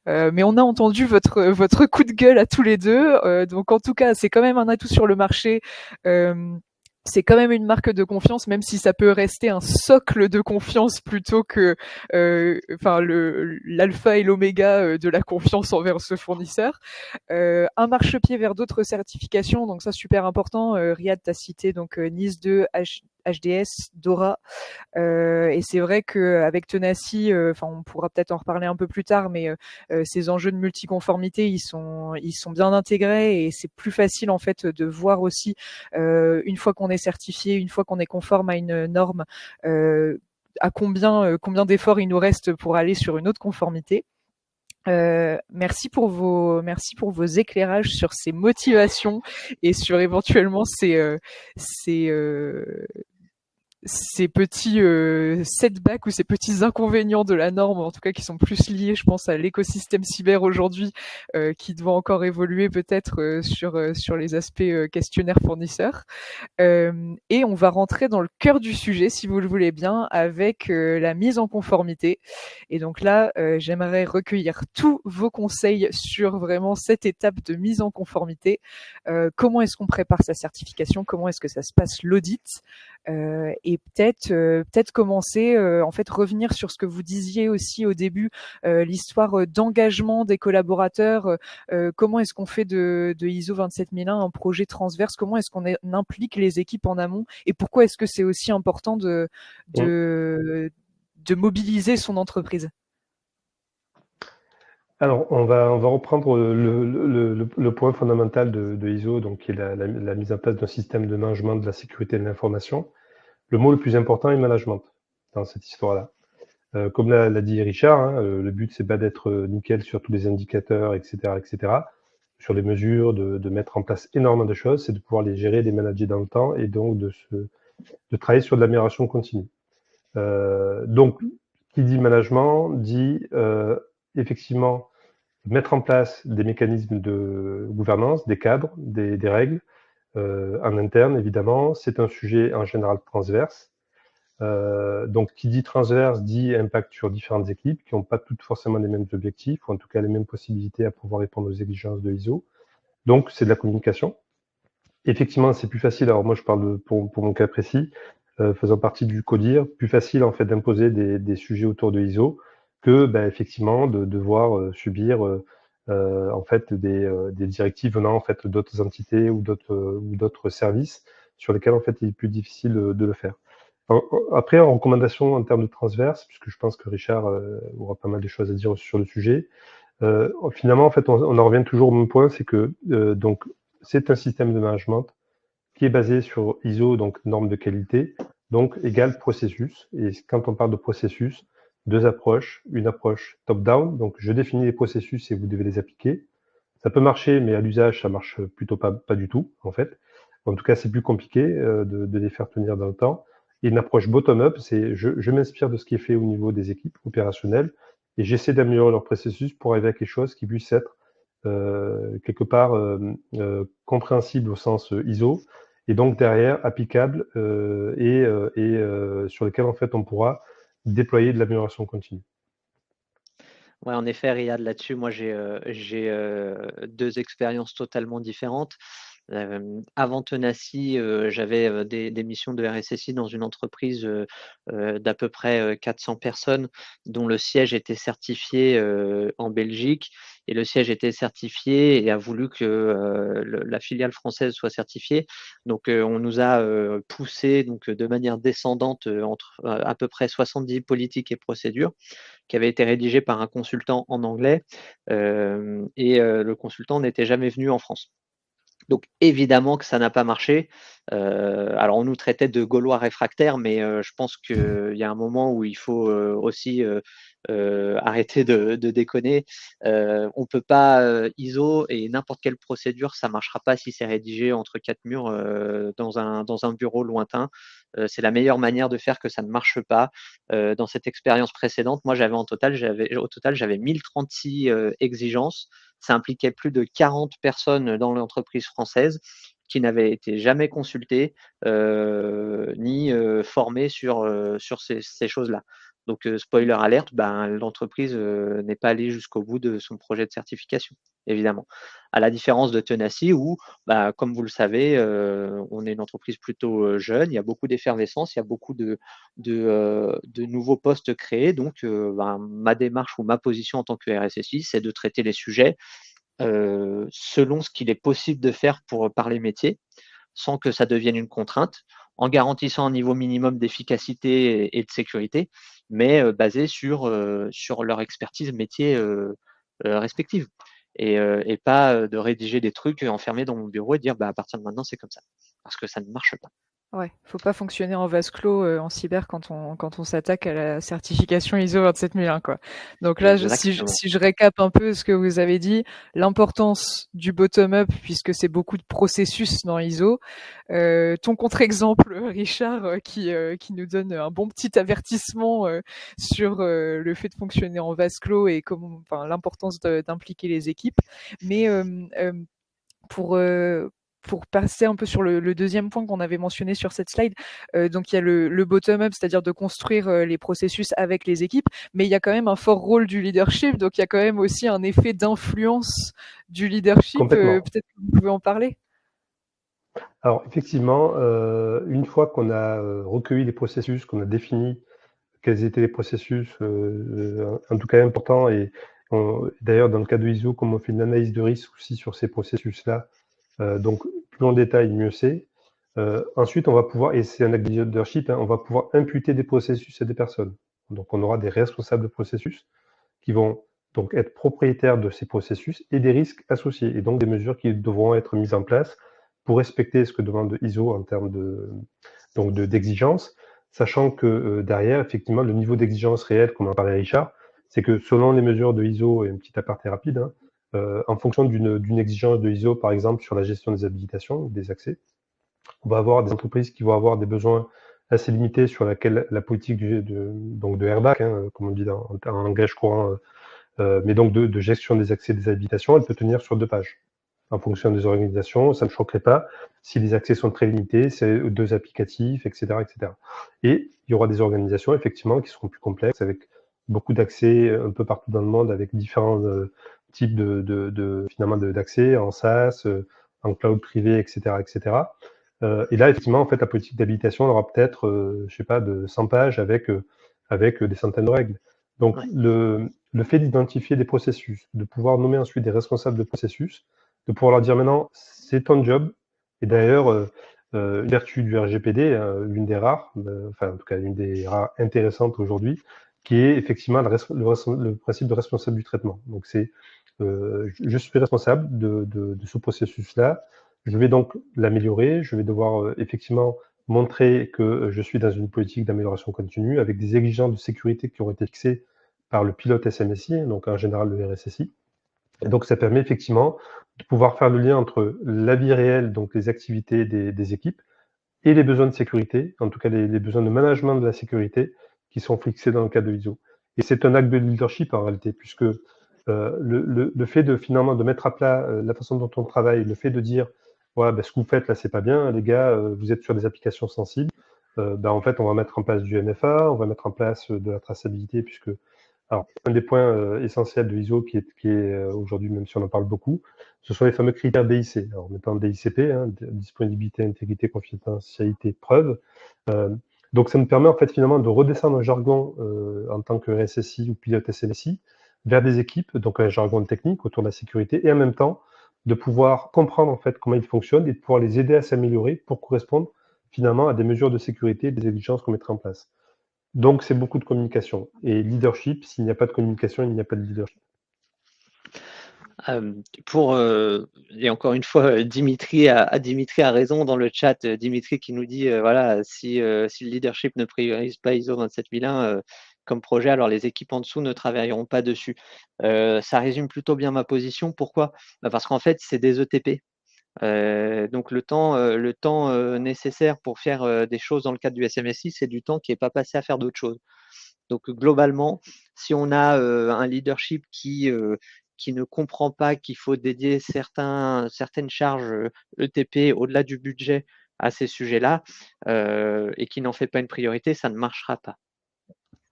Mais on a entendu votre coup de gueule à tous les deux. Donc en tout cas, c'est quand même un atout sur le marché. C'est quand même une marque de confiance, même si ça peut rester un socle de confiance plutôt que, l'alpha et l'oméga de la confiance envers ce fournisseur. Un marchepied vers d'autres certifications, donc ça super important. Riyad t'a cité donc NIS 2, HDS, DORA. Et c'est vrai qu'avec Tenaci, on pourra peut-être en reparler un peu plus tard, mais ces enjeux de multiconformité, ils sont bien intégrés, et c'est plus facile en fait de voir aussi une fois qu'on est certifié, une fois qu'on est conforme à une norme, à combien d'efforts il nous reste pour aller sur une autre conformité. Merci pour vos éclairages sur ces motivations et sur éventuellement ces petits setbacks ou ces petits inconvénients de la norme, en tout cas qui sont plus liés, je pense, à l'écosystème cyber aujourd'hui, qui doit encore évoluer peut-être sur les aspects questionnaire fournisseurs. Et on va rentrer dans le cœur du sujet, si vous le voulez bien, avec la mise en conformité. Et donc là, j'aimerais recueillir tous vos conseils sur vraiment cette étape de mise en conformité. Comment est-ce qu'on prépare sa certification? Comment est-ce que ça se passe l'audit? Et peut-être commencer, en fait, revenir sur ce que vous disiez aussi au début, l'histoire d'engagement des collaborateurs. Comment est-ce qu'on fait de ISO 27001 un projet transverse? Comment est-ce qu'on implique les équipes en amont? Et pourquoi est-ce que c'est aussi important de mobiliser son entreprise? Alors, on va reprendre le point fondamental de ISO, donc qui est la mise en place d'un système de management de la sécurité de l'information. Le mot le plus important est management dans cette histoire-là. Comme l'a dit Richard, hein, le but c'est pas d'être nickel sur tous les indicateurs, etc., sur les mesures, de mettre en place énormément de choses, c'est de pouvoir les gérer, les manager dans le temps, et donc de travailler sur de l'amélioration continue. Donc, qui dit management dit effectivement mettre en place des mécanismes de gouvernance, des cadres, des règles en interne, évidemment. C'est un sujet en général transverse. Donc, qui dit transverse dit impact sur différentes équipes qui n'ont pas toutes forcément les mêmes objectifs, ou en tout cas les mêmes possibilités à pouvoir répondre aux exigences de ISO. Donc, c'est de la communication. Effectivement, c'est plus facile. Alors, moi, je parle pour mon cas précis, faisant partie du CODIR, plus facile en fait d'imposer des sujets autour de ISO que, effectivement, de devoir subir en fait des directives venant en fait d'autres entités ou d'autres services sur lesquels en fait il est plus difficile de le faire. Après, en recommandation en termes de transverse, puisque je pense que Richard aura pas mal de choses à dire sur le sujet, finalement, en fait, on en revient toujours au même point, c'est que donc c'est un système de management qui est basé sur ISO, donc normes de qualité, donc égale processus. Et quand on parle de processus, deux approches, une approche top-down, donc je définis les processus et vous devez les appliquer. Ça peut marcher, mais à l'usage, ça marche plutôt pas du tout, en fait. En tout cas, c'est plus compliqué de les faire tenir dans le temps. Et une approche bottom-up, c'est je m'inspire de ce qui est fait au niveau des équipes opérationnelles et j'essaie d'améliorer leur processus pour arriver à quelque chose qui puisse être quelque part compréhensible au sens ISO et donc derrière applicable et sur lequel en fait on pourra déployer de l'amélioration continue. Ouais, en effet, Riyad, là-dessus, moi j'ai deux expériences totalement différentes. Avant Tenaci, j'avais des missions de RSSI dans une entreprise d'à peu près 400 personnes, dont le siège était certifié en Belgique. Et le siège était certifié et a voulu que la filiale française soit certifiée. Donc, on nous a poussé donc, de manière descendante entre à peu près 70 politiques et procédures qui avaient été rédigées par un consultant en anglais. Et le consultant n'était jamais venu en France. Donc évidemment que ça n'a pas marché. Alors on nous traitait de Gaulois réfractaires, mais je pense qu'il y a un moment où il faut aussi arrêter de déconner. On peut pas ISO et n'importe quelle procédure, ça marchera pas si c'est rédigé entre quatre murs dans un bureau lointain. C'est la meilleure manière de faire que ça ne marche pas. Dans cette expérience précédente, moi au total j'avais 1036 exigences. Ça impliquait plus de 40 personnes dans l'entreprise française qui n'avaient été jamais consultées ni formées sur ces choses-là. Donc, spoiler alerte, l'entreprise n'est pas allée jusqu'au bout de son projet de certification, évidemment. À la différence de Tenacy où, comme vous le savez, on est une entreprise plutôt jeune, il y a beaucoup d'effervescence, il y a beaucoup de nouveaux postes créés. Donc, ma démarche ou ma position en tant que RSSI, c'est de traiter les sujets selon ce qu'il est possible de faire par les métiers, sans que ça devienne une contrainte, en garantissant un niveau minimum d'efficacité et de sécurité, mais basé sur leur expertise métier respective. Et pas de rédiger des trucs enfermés dans mon bureau et dire à partir de maintenant c'est comme ça, parce que ça ne marche pas. Ouais, faut pas fonctionner en vase clos en cyber quand on s'attaque à la certification ISO 27001 quoi. Donc là, si je récap un peu ce que vous avez dit, l'importance du bottom-up puisque c'est beaucoup de processus dans ISO. Ton contre-exemple, Richard, qui nous donne un bon petit avertissement sur le fait de fonctionner en vase clos et l'importance d'impliquer les équipes. Mais pour passer un peu sur le deuxième point qu'on avait mentionné sur cette slide, donc il y a le bottom-up, c'est-à-dire de construire les processus avec les équipes, mais il y a quand même un fort rôle du leadership, donc il y a quand même aussi un effet d'influence du leadership. Peut-être que vous pouvez en parler. Alors effectivement, une fois qu'on a recueilli les processus, qu'on a défini quels étaient les processus, en tout cas importants, et d'ailleurs dans le cas de ISO, comme on fait une analyse de risque aussi sur ces processus-là, donc plus en détail, mieux c'est. Ensuite, on va pouvoir, et c'est un acte de leadership, on va pouvoir imputer des processus à des personnes. Donc on aura des responsables de processus qui vont donc être propriétaires de ces processus et des risques associés, et donc des mesures qui devront être mises en place pour respecter ce que demande ISO en termes d'exigence, sachant que derrière, effectivement, le niveau d'exigence réel, comme en parlait Richard, c'est que selon les mesures de ISO, et un petit aparté rapide, en fonction d'une exigence de ISO, par exemple, sur la gestion des habilitations, des accès, on va avoir des entreprises qui vont avoir des besoins assez limités sur laquelle la politique de airbag, comme on dit en langage courant, mais donc de gestion des accès des habilitations, elle peut tenir sur 2 pages. En fonction des organisations, ça ne choquerait pas. Si les accès sont très limités, c'est 2 applicatifs, etc., etc. Et il y aura des organisations, effectivement, qui seront plus complexes, avec beaucoup d'accès un peu partout dans le monde, avec différents types finalement d'accès en SaaS, en cloud privé, etc., etc. Et là, effectivement, en fait, la politique d'habilitation aura peut-être, je sais pas, de 100 pages avec des centaines de règles. Donc, le fait d'identifier des processus, de pouvoir nommer ensuite des responsables de processus, de pouvoir leur dire maintenant, c'est ton job. Et d'ailleurs, une vertu du RGPD, l'une des rares, en tout cas l'une des rares intéressantes aujourd'hui, qui est effectivement le principe de responsable du traitement. Donc c'est, je suis responsable de ce processus-là. Je vais donc l'améliorer. Je vais devoir effectivement montrer que je suis dans une politique d'amélioration continue avec des exigences de sécurité qui ont été fixées par le pilote SMSI, donc en général le RSSI. Et donc ça permet effectivement de pouvoir faire le lien entre la vie réelle, donc les activités des équipes, et les besoins de sécurité, en tout cas les besoins de management de la sécurité qui sont fixés dans le cadre de l'ISO. Et c'est un acte de leadership en réalité, puisque le fait de finalement de mettre à plat la façon dont on travaille, le fait de dire ouais, ce que vous faites là c'est pas bien, les gars, vous êtes sur des applications sensibles, en fait on va mettre en place du MFA, on va mettre en place de la traçabilité, puisque alors, un des points essentiels de l'ISO qui est aujourd'hui, même si on en parle beaucoup, ce sont les fameux critères DIC. Alors, on n'est pas en DICP, disponibilité, intégrité, confidentialité, preuve. Donc, ça nous permet en fait finalement de redescendre un jargon en tant que RSSI ou pilote SMSI vers des équipes, donc un jargon technique autour de la sécurité, et en même temps de pouvoir comprendre en fait comment ils fonctionnent et de pouvoir les aider à s'améliorer pour correspondre finalement à des mesures de sécurité et des exigences qu'on mettrait en place. Donc, c'est beaucoup de communication. Et leadership, s'il n'y a pas de communication, il n'y a pas de leadership. Et encore une fois, Dimitri a raison dans le chat. Dimitri qui nous dit, voilà, si le leadership ne priorise pas ISO 27001 comme projet, alors les équipes en dessous ne travailleront pas dessus. Ça résume plutôt bien ma position. Pourquoi? Parce qu'en fait, c'est des ETP. Donc le temps nécessaire pour faire des choses dans le cadre du SMSI, c'est du temps qui n'est pas passé à faire d'autres choses. Donc globalement, si on a un leadership qui ne comprend pas qu'il faut dédier certaines charges ETP au-delà du budget à ces sujets-là, et qui n'en fait pas une priorité, ça ne marchera pas.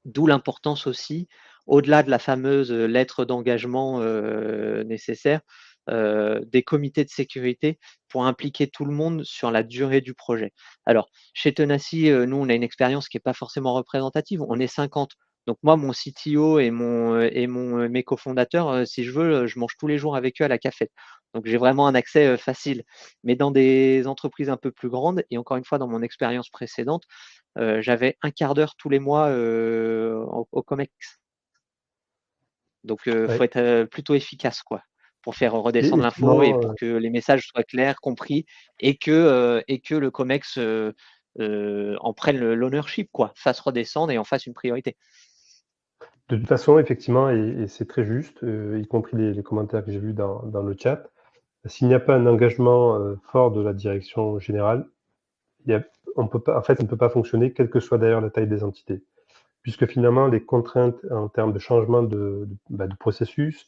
D'où l'importance aussi, au-delà de la fameuse lettre d'engagement nécessaire, des comités de sécurité pour impliquer tout le monde sur la durée du projet. Alors, chez Tenaci, nous, on a une expérience qui n'est pas forcément représentative. On est 50. Donc moi, mon CTO et mes cofondateurs, si je veux, je mange tous les jours avec eux à la cafette. Donc j'ai vraiment un accès facile. Mais dans des entreprises un peu plus grandes, et encore une fois, dans mon expérience précédente, j'avais un quart d'heure tous les mois au COMEX. Donc, faut être plutôt efficace, quoi, pour faire redescendre l'info et pour que les messages soient clairs, compris, et que le COMEX en prenne l'ownership, quoi, fasse redescendre et en fasse une priorité. De toute façon, effectivement, et c'est très juste, y compris les commentaires que j'ai vus dans le chat, s'il n'y a pas un engagement fort de la direction générale, on ne peut pas fonctionner, quelle que soit d'ailleurs la taille des entités. Puisque finalement, les contraintes en termes de changement de processus,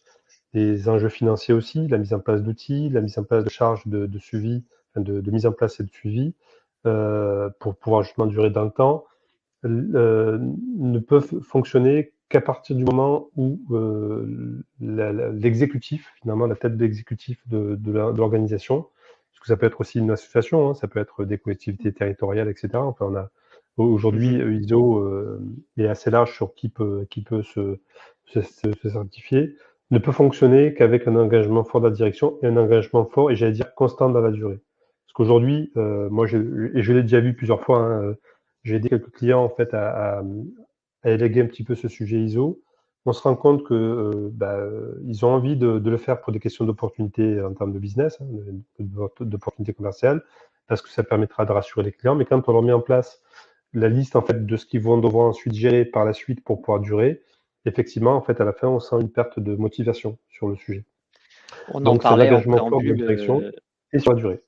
les enjeux financiers aussi, la mise en place d'outils, la mise en place de charges de suivi, de mise en place et de suivi, pour pouvoir justement durer dans le temps, ne peuvent fonctionner qu'à partir du moment où l'exécutif, finalement la tête d'exécutif de l'organisation, parce que ça peut être aussi une association, hein, ça peut être des collectivités territoriales, etc. Enfin, on a aujourd'hui ISO est assez large sur qui peut se certifier, ne peut fonctionner qu'avec un engagement fort de la direction et un engagement fort et j'allais dire constant dans la durée. Parce qu'aujourd'hui, moi, je l'ai déjà vu plusieurs fois, hein, j'ai aidé quelques clients en fait à éléguer un petit peu ce sujet ISO. On se rend compte que ils ont envie de le faire pour des questions d'opportunité en termes de business, hein, d'opportunités commerciales, parce que ça permettra de rassurer les clients. Mais quand on leur met en place la liste en fait de ce qu'ils vont devoir ensuite gérer par la suite pour pouvoir durer, effectivement, en fait, à la fin, on sent une perte de motivation sur le sujet. Donc, c'est l'engagement fort de la direction et sur la durée.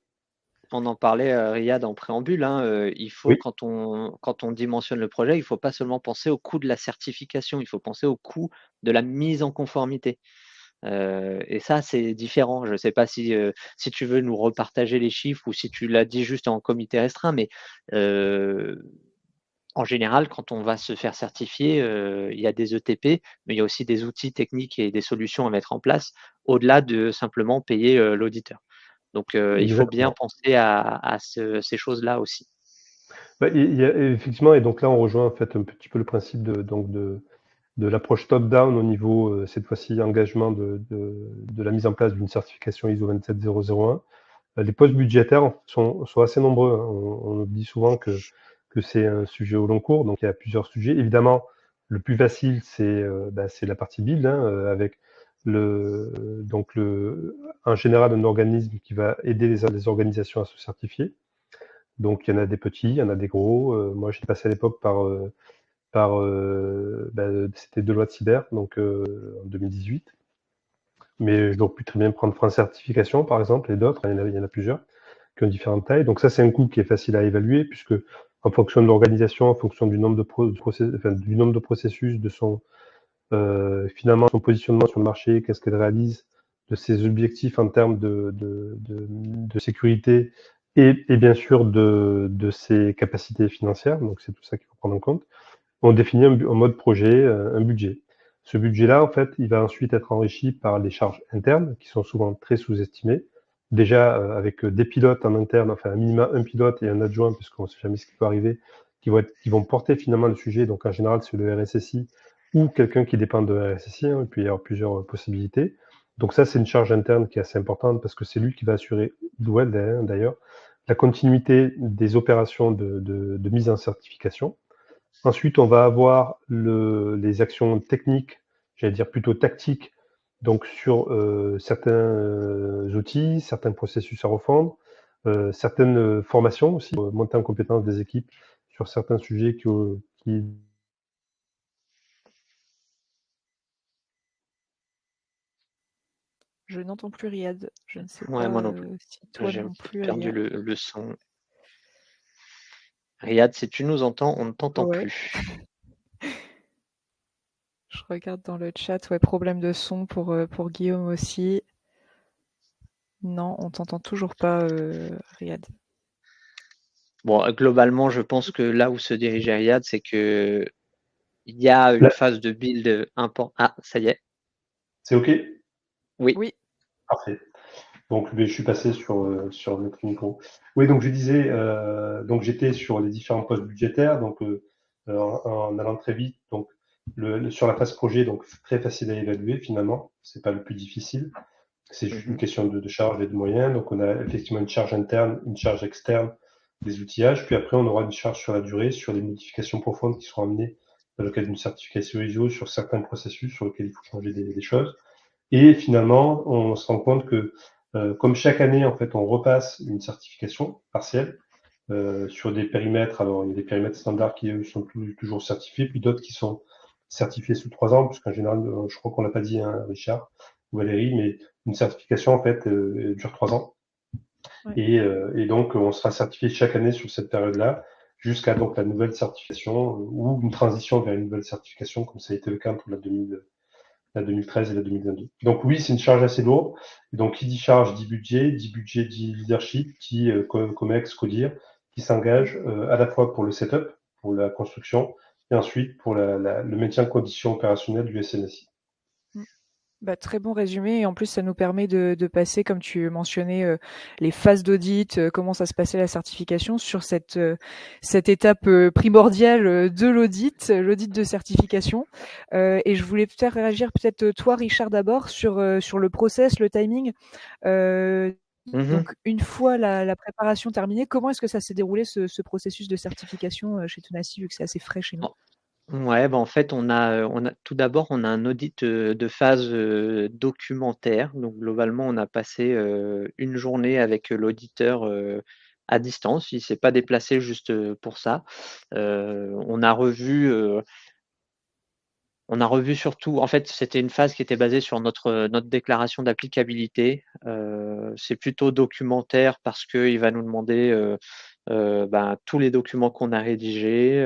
On en parlait, Riyad, en préambule. Hein, il faut, oui. quand on dimensionne le projet, il ne faut pas seulement penser au coût de la certification, il faut penser au coût de la mise en conformité. Et ça, c'est différent. Je ne sais pas si tu veux nous repartager les chiffres ou si tu l'as dit juste en comité restreint, mais en général, quand on va se faire certifier, il y a des ETP, mais il y a aussi des outils techniques et des solutions à mettre en place, au-delà de simplement payer l'auditeur. Donc, il faut bien penser à ces choses-là aussi. Il y a, effectivement, et donc là, on rejoint en fait un petit peu le principe de l'approche top-down au niveau, cette fois-ci, engagement de la mise en place d'une certification ISO 27001. Les postes budgétaires sont assez nombreux. Hein. On dit souvent que c'est un sujet au long cours, donc il y a plusieurs sujets. Évidemment, le plus facile, c'est la partie build, hein, avec en général un organisme qui va aider les organisations à se certifier. Donc il y en a des petits, il y en a des gros. Moi, j'ai passé à l'époque c'était Deloitte Cyber, donc en 2018. Mais j'aurais pu très bien prendre France Certification, par exemple, et d'autres. Il y en a plusieurs qui ont différentes tailles. Donc ça, c'est un coût qui est facile à évaluer, puisque en fonction de l'organisation, en fonction du nombre de processus, de finalement son positionnement sur le marché, qu'est-ce qu'elle réalise, de ses objectifs en termes de sécurité et bien sûr de ses capacités financières. Donc c'est tout ça qu'il faut prendre en compte. On définit en mode projet un budget. Ce budget-là, en fait, il va ensuite être enrichi par les charges internes, qui sont souvent très sous-estimées. Déjà, avec des pilotes en interne, enfin, un minimum un pilote et un adjoint, puisqu'on ne sait jamais ce qui peut arriver, qui vont porter finalement le sujet. Donc, en général, c'est le RSSI ou quelqu'un qui dépend de RSSI, hein, il peut y avoir plusieurs possibilités. Donc ça, c'est une charge interne qui est assez importante parce que c'est lui qui va assurer, ou elle d'ailleurs, la continuité des opérations de mise en certification. Ensuite, on va avoir les actions techniques, j'allais dire plutôt tactiques, donc sur certains outils, certains processus à refondre, certaines formations aussi, monter en compétence des équipes sur certains sujets qui Je n'entends plus Riyad. Je ne sais Ouais, pas moi non plus. si toi J'ai non plus, perdu Aya. le son. Riyad, si tu nous entends, on ne t'entend Ouais. plus. Je regarde dans le chat. Ouais, problème de son pour Guillaume aussi. Non, on t'entend toujours pas, Riyad. Bon, globalement, je pense que là où se dirige Riyad, c'est que il y a une phase de build importante. Ah, ça y est. C'est OK? Oui. Oui. Parfait. Donc, je suis passé sur notre micro. Oui, donc je disais, donc j'étais sur les différents postes budgétaires, donc en allant très vite. Donc, sur la phase projet, donc très facile à évaluer finalement. C'est pas le plus difficile. C'est juste une question de charge et de moyens. Donc, on a effectivement une charge interne, une charge externe des outillages. Puis après, on aura une charge sur la durée, sur les modifications profondes qui seront amenées dans le cadre d'une certification ISO sur certains processus sur lesquels il faut changer des choses. Et finalement, on se rend compte que, comme chaque année, en fait, on repasse une certification partielle sur des périmètres. Alors, il y a des périmètres standards qui, eux, sont toujours certifiés, puis d'autres qui sont certifiés sous 3 ans, puisqu'en général, je crois qu'on l'a pas dit, hein, Richard ou Valérie, mais une certification, en fait, dure 3 ans. Ouais. Et donc, on sera certifié chaque année sur cette période-là, jusqu'à donc la nouvelle certification ou une transition vers une nouvelle certification, comme ça a été le cas pour la 2013 et la 2022. Donc oui, c'est une charge assez lourde. Et donc qui dit charge dit budget dit leadership, dit COMEX, CODIR, qui s'engage à la fois pour le setup, pour la construction, et ensuite pour le maintien en condition opérationnelle du SNSI. Bah, très bon résumé et en plus ça nous permet de passer, comme tu mentionnais, les phases d'audit, comment ça se passait la certification sur cette étape primordiale de l'audit de certification. Et je voulais faire réagir peut-être toi, Richard, d'abord sur le process, le timing. Donc une fois la préparation terminée, comment est-ce que ça s'est déroulé ce processus de certification chez Tenaci, vu que c'est assez frais chez nous? Ouais, bah, en fait, on a tout d'abord, on a un audit de phase documentaire. Donc, globalement, on a passé une journée avec l'auditeur à distance. Il ne s'est pas déplacé juste pour ça. On a revu surtout, en fait, c'était une phase qui était basée sur notre déclaration d'applicabilité. C'est plutôt documentaire parce qu'il va nous demander ben, tous les documents qu'on a rédigés.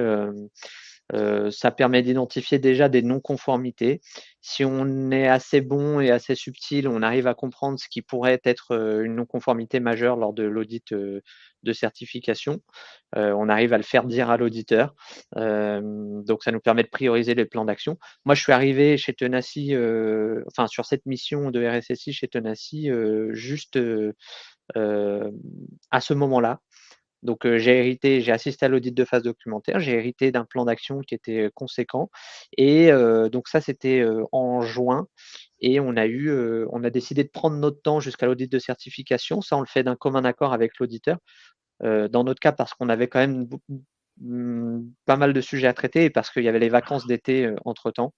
Ça permet d'identifier déjà des non-conformités. Si on est assez bon et assez subtil, on arrive à comprendre ce qui pourrait être une non-conformité majeure lors de l'audit de certification. On arrive à le faire dire à l'auditeur. Donc, ça nous permet de prioriser les plans d'action. Moi, je suis arrivé chez Tenaci, enfin, sur cette mission de RSSI chez Tenaci, juste à ce moment-là. Donc, j'ai assisté à l'audit de phase documentaire, j'ai hérité d'un plan d'action qui était conséquent. Et donc ça, c'était en juin. Et on a décidé de prendre notre temps jusqu'à l'audit de certification. Ça, on le fait d'un commun accord avec l'auditeur. Dans notre cas, parce qu'on avait quand même pas mal de sujets à traiter et parce qu'il y avait les vacances d'été entre-temps.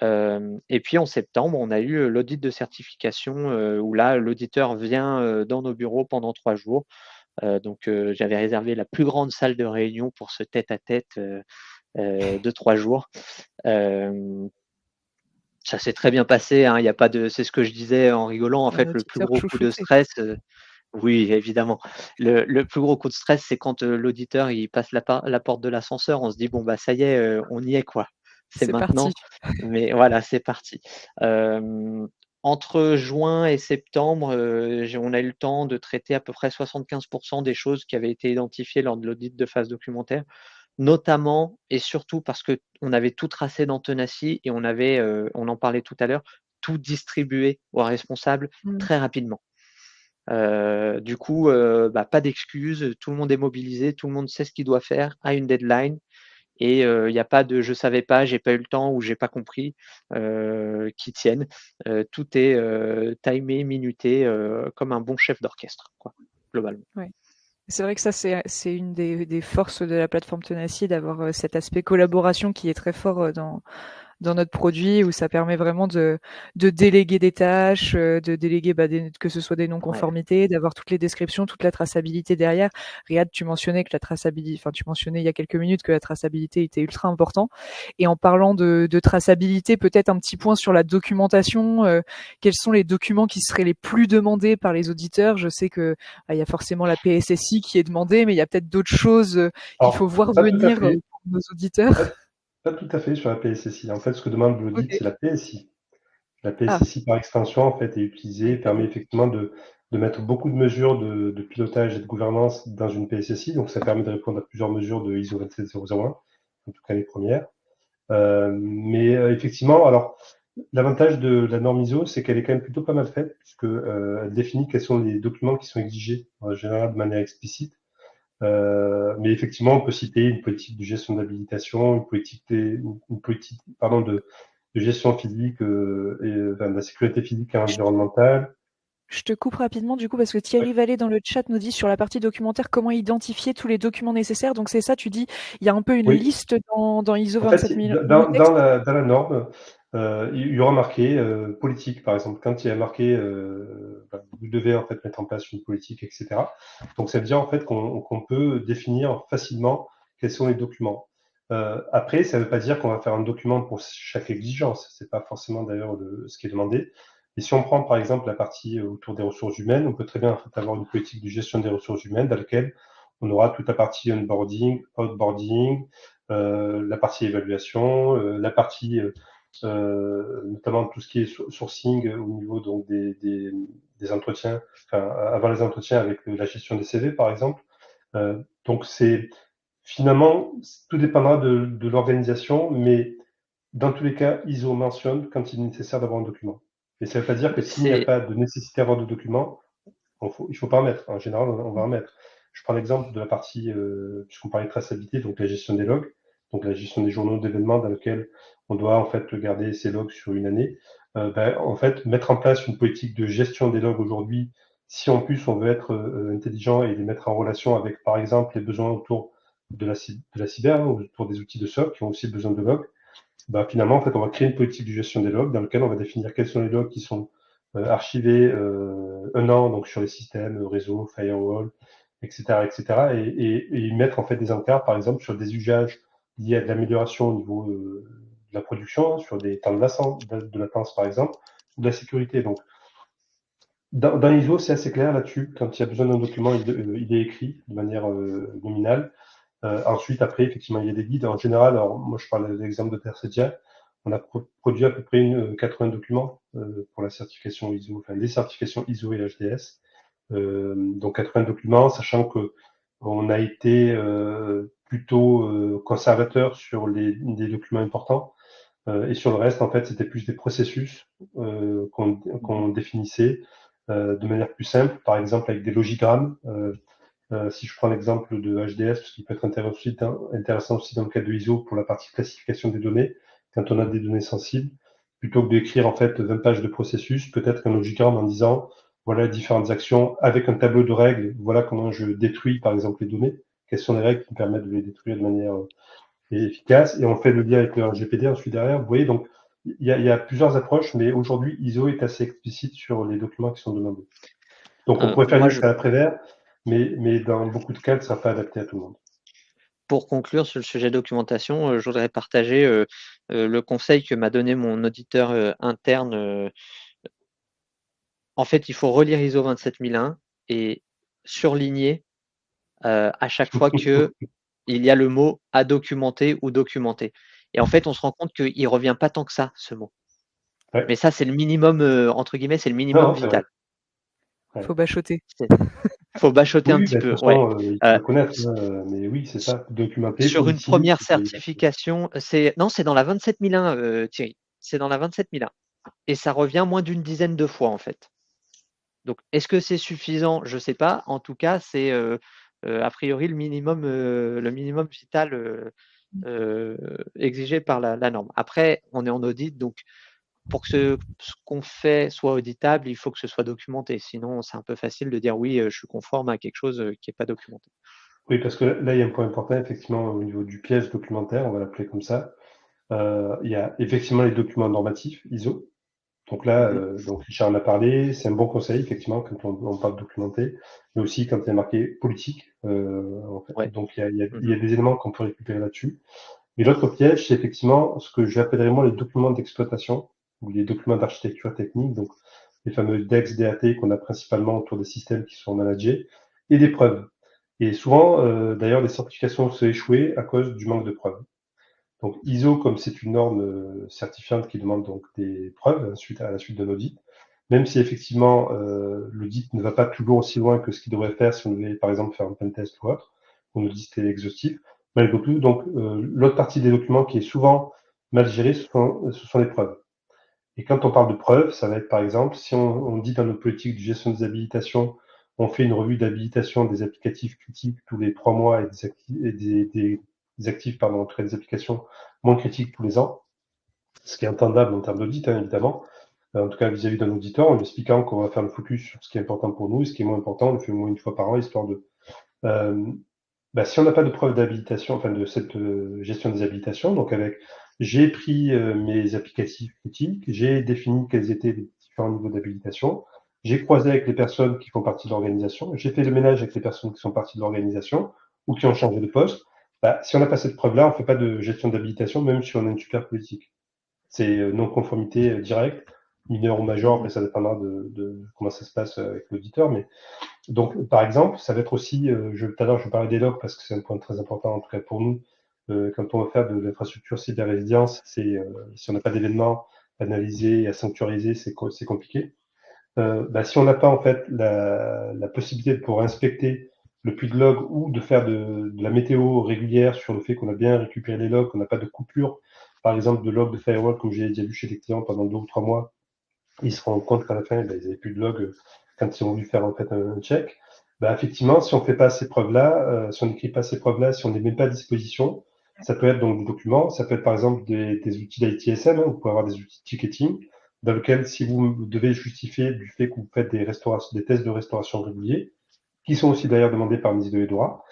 Et puis en septembre, on a eu l'audit de certification où là, l'auditeur vient dans nos bureaux pendant 3 jours. Donc, j'avais réservé la plus grande salle de réunion pour ce tête-à-tête de 3 jours. Ça s'est très bien passé, hein, il y a pas de c'est ce que je disais en rigolant, en fait, le plus Auditeur gros coup de chouchouté. stress, oui, évidemment. Le plus gros coup de stress, c'est quand, l'auditeur, il passe la porte de l'ascenseur, on se dit: «Bon, bah, ça y est, on y est, quoi. C'est C'est parti. maintenant». Mais voilà, c'est parti. Hem, Entre juin et septembre, on a eu le temps de traiter à peu près 75 des choses qui avaient été identifiées lors de l'audit de phase documentaire. Notamment et surtout parce qu'on avait tout tracé dans Tenaci et on avait, on en parlait tout à l'heure, tout distribué aux responsables Mmh. très rapidement. Du coup, bah, pas d'excuses, tout le monde est mobilisé, tout le monde sait ce qu'il doit faire, a une deadline et il y a pas de: «Je savais pas, j'ai pas eu le temps» ou «J'ai pas compris», qui tiennent. Tout est, timé, minuté, comme un bon chef d'orchestre, quoi, globalement. Ouais. C'est vrai que ça, c'est une des forces de la plateforme Tenaci d'avoir cet aspect collaboration qui est très fort dans notre produit où ça permet vraiment de déléguer des tâches, de déléguer que ce soit des non-conformités, d'avoir toutes les descriptions, toute la traçabilité derrière. Riyad, tu mentionnais il y a quelques minutes que la traçabilité était ultra important. Et en parlant de traçabilité, peut-être un petit point sur la documentation. Quels sont les documents qui seraient les plus demandés par les auditeurs? Je sais que il y a forcément la PSSI qui est demandée, mais il y a peut-être d'autres choses qu'il faut voir pas tout à venir fait. pour nos auditeurs. Pas tout à fait sur la PSSI. En fait, ce que demande l'audit, Ok. c'est la PSI. La Ah, PSSI, par extension, en fait, est utilisée, permet effectivement de mettre beaucoup de mesures de pilotage et de gouvernance dans une PSSI. Donc, ça permet de répondre à plusieurs mesures de ISO 27001, en tout cas les premières. Effectivement, alors, l'avantage de la norme ISO, c'est qu'elle est quand même plutôt pas mal faite, puisque elle définit quels sont les documents qui sont exigés, en général de manière explicite. Mais effectivement, on peut citer une politique de gestion d'habilitation, une politique pardon, de gestion physique de la sécurité physique et environnementale. je te coupe rapidement du coup parce que Thierry Ouais. Vallée dans le chat nous dit sur la partie documentaire comment identifier tous les documents nécessaires. Donc c'est ça, tu dis, il y a un peu une Oui, liste dans ISO en fait, 27001 dans la norme, il y aura marqué politique, par exemple. Quand il y a marqué, vous devez en fait mettre en place une politique, etc. Donc ça veut dire en fait qu'on peut définir facilement quels sont les documents. Après, ça ne veut pas dire qu'on va faire un document pour chaque exigence. C'est pas forcément d'ailleurs ce qui est demandé. Et si on prend par exemple la partie autour des ressources humaines, on peut très bien en fait, avoir une politique de gestion des ressources humaines dans laquelle on aura toute la partie onboarding, outboarding, la partie évaluation, la partie notamment tout ce qui est sourcing au niveau donc des entretiens, enfin avant les entretiens avec la gestion des CV par exemple. Donc c'est finalement tout dépendra de l'organisation, mais dans tous les cas, ISO mentionne quand il est nécessaire d'avoir un document. Et ça ne veut pas dire que s'il n'y a C'est pas de nécessité d'avoir de document, il ne faut pas en mettre. En général, on va en mettre. Je prends l'exemple de la partie, puisqu'on parlait de traçabilité, donc la gestion des logs, donc la gestion des journaux d'événements dans lequel on doit en fait garder ces logs sur une année. En fait, mettre en place une politique de gestion des logs aujourd'hui, si en plus on veut être intelligent et les mettre en relation avec, par exemple, les besoins autour de la cyber, hein, autour des outils de SOC qui ont aussi besoin de logs, finalement, en fait, on va créer une politique de gestion des logs dans laquelle on va définir quels sont les logs qui sont archivés un an donc sur les systèmes, réseau, firewall, etc., etc., et y mettre en fait des encarts, par exemple, sur des usages liés à de l'amélioration au niveau de la production, hein, sur des temps de latence, par exemple, ou de la sécurité. Donc, dans ISO, c'est assez clair là-dessus. Quand il y a besoin d'un document, il est écrit de manière nominale. Ensuite, après, effectivement, il y a des guides. En général, alors moi, je parle de l'exemple de Tercedia. On a produit à peu près 80 documents pour la certification ISO, enfin les certifications ISO et HDS. Donc 80 documents, sachant que on a été plutôt conservateur sur des documents importants. Et sur le reste, en fait, c'était plus des processus qu'on définissait de manière plus simple, par exemple avec des logigrammes. Si je prends l'exemple de HDS, ce qui peut être intéressant aussi dans le cas de ISO pour la partie classification des données, quand on a des données sensibles, plutôt que d'écrire en fait 20 pages de processus, peut-être qu'un logigramme en disant voilà différentes actions avec un tableau de règles, voilà comment je détruis par exemple les données, quelles sont les règles qui me permettent de les détruire de manière efficace, et on fait le lien avec le RGPD ensuite derrière. Vous voyez, donc il y a plusieurs approches, mais aujourd'hui ISO est assez explicite sur les documents qui sont demandés. Donc on pourrait faire une moi, liste à la Prévert, mais dans beaucoup de cas, elle ne sera pas adaptée à tout le monde. pour conclure sur le sujet documentation, je voudrais partager le conseil que m'a donné mon auditeur interne. En fait, il faut relire ISO 27001 et surligner à chaque fois qu'il y a le mot à documenter ou documenter. Et en fait, on se rend compte qu'il ne revient pas tant que ça, ce mot. Ouais. Mais ça, c'est le minimum, entre guillemets, c'est le minimum Non, c'est vrai. vital. Ouais. Faut bachoter. Il faut bachoter un Oui, petit de toute peu. façon, Ouais. il faut le connaître, hein, mais oui, c'est ça, documenter, Sur une politique. première certification, c'est dans la 27001, Thierry. C'est dans la 27001. Et ça revient moins d'une dizaine de fois, en fait. Donc, est-ce que c'est suffisant? Je ne sais pas. En tout cas, c'est a priori le minimum vital exigé par la norme. Après, on est en audit, donc pour que ce qu'on fait soit auditable, il faut que ce soit documenté. Sinon, c'est un peu facile de dire oui, je suis conforme à quelque chose qui n'est pas documenté. Oui, parce que là, il y a un point important, effectivement, au niveau du piège documentaire, on va l'appeler comme ça. Il y a effectivement les documents normatifs ISO. Donc là, donc Richard en a parlé, c'est un bon conseil, effectivement, quand on parle de documenter, mais aussi quand il y a marqué politique. En fait. Ouais. Donc il y a des éléments qu'on peut récupérer là-dessus. Mais l'autre piège, c'est effectivement ce que j'appellerais moi les documents d'exploitation ou les documents d'architecture technique, donc les fameux DEX, DAT qu'on a principalement autour des systèmes qui sont managés, et des preuves. Et souvent, d'ailleurs, les certifications se échouer à cause du manque de preuves. Donc ISO, comme c'est une norme certifiante qui demande donc des preuves à la suite d'un audit, même si effectivement l'audit ne va pas toujours aussi loin que ce qu'il devrait faire si on devait par exemple faire un pentest ou autre, un audit exhaustif, malgré tout, donc l'autre partie des documents qui est souvent mal gérée, ce sont les preuves. Et quand on parle de preuves, ça va être par exemple, si on dit dans notre politique de gestion des habilitations, on fait une revue d'habilitation des applicatifs critiques tous les 3 mois et des actifs, pardon, en tout cas des applications moins critiques tous les ans, ce qui est entendable en termes d'audit, hein, évidemment, en tout cas vis-à-vis d'un auditeur, en lui expliquant qu'on va faire le focus sur ce qui est important pour nous et ce qui est moins important, on le fait au moins une fois par an, histoire de... si on n'a pas de preuve d'habilitation, enfin de cette gestion des habilitations, donc avec j'ai pris mes applicatifs critiques, j'ai défini quels étaient les différents niveaux d'habilitation, j'ai croisé avec les personnes qui font partie de l'organisation, j'ai fait le ménage avec les personnes qui sont parties de l'organisation ou qui ont changé de poste. Si on n'a pas cette preuve-là, on ne fait pas de gestion d'habilitation, même si on a une super politique. C'est non-conformité directe, mineure ou majeure, après ça dépendra de comment ça se passe avec l'auditeur, mais donc, par exemple, ça va être aussi, tout à l'heure, je parlais des logs parce que c'est un point très important, en tout cas pour nous, quand on va faire de l'infrastructure cyber-résilience, c'est si on n'a pas d'événements analysés et à sanctuariser, c'est compliqué. Si on n'a pas en fait la possibilité de pouvoir inspecter le puits de log ou de faire de la météo régulière sur le fait qu'on a bien récupéré les logs, qu'on n'a pas de coupure, par exemple de log de firewall, comme j'ai déjà vu chez les clients pendant 2 ou 3 mois, ils se rendent compte qu'à la fin, ils n'avaient plus de log quand ils ont voulu faire en fait un check. Effectivement, si on ne fait pas ces preuves-là, si on n'écrit pas ces preuves-là, si on ne les met pas à disposition, ça peut être donc des documents, ça peut être par exemple des outils d'ITSM, hein, vous pouvez avoir des outils de ticketing, dans lequel si vous devez justifier du fait que vous faites des tests de restauration réguliers, qui sont aussi d'ailleurs demandés par NIS2 et DORA,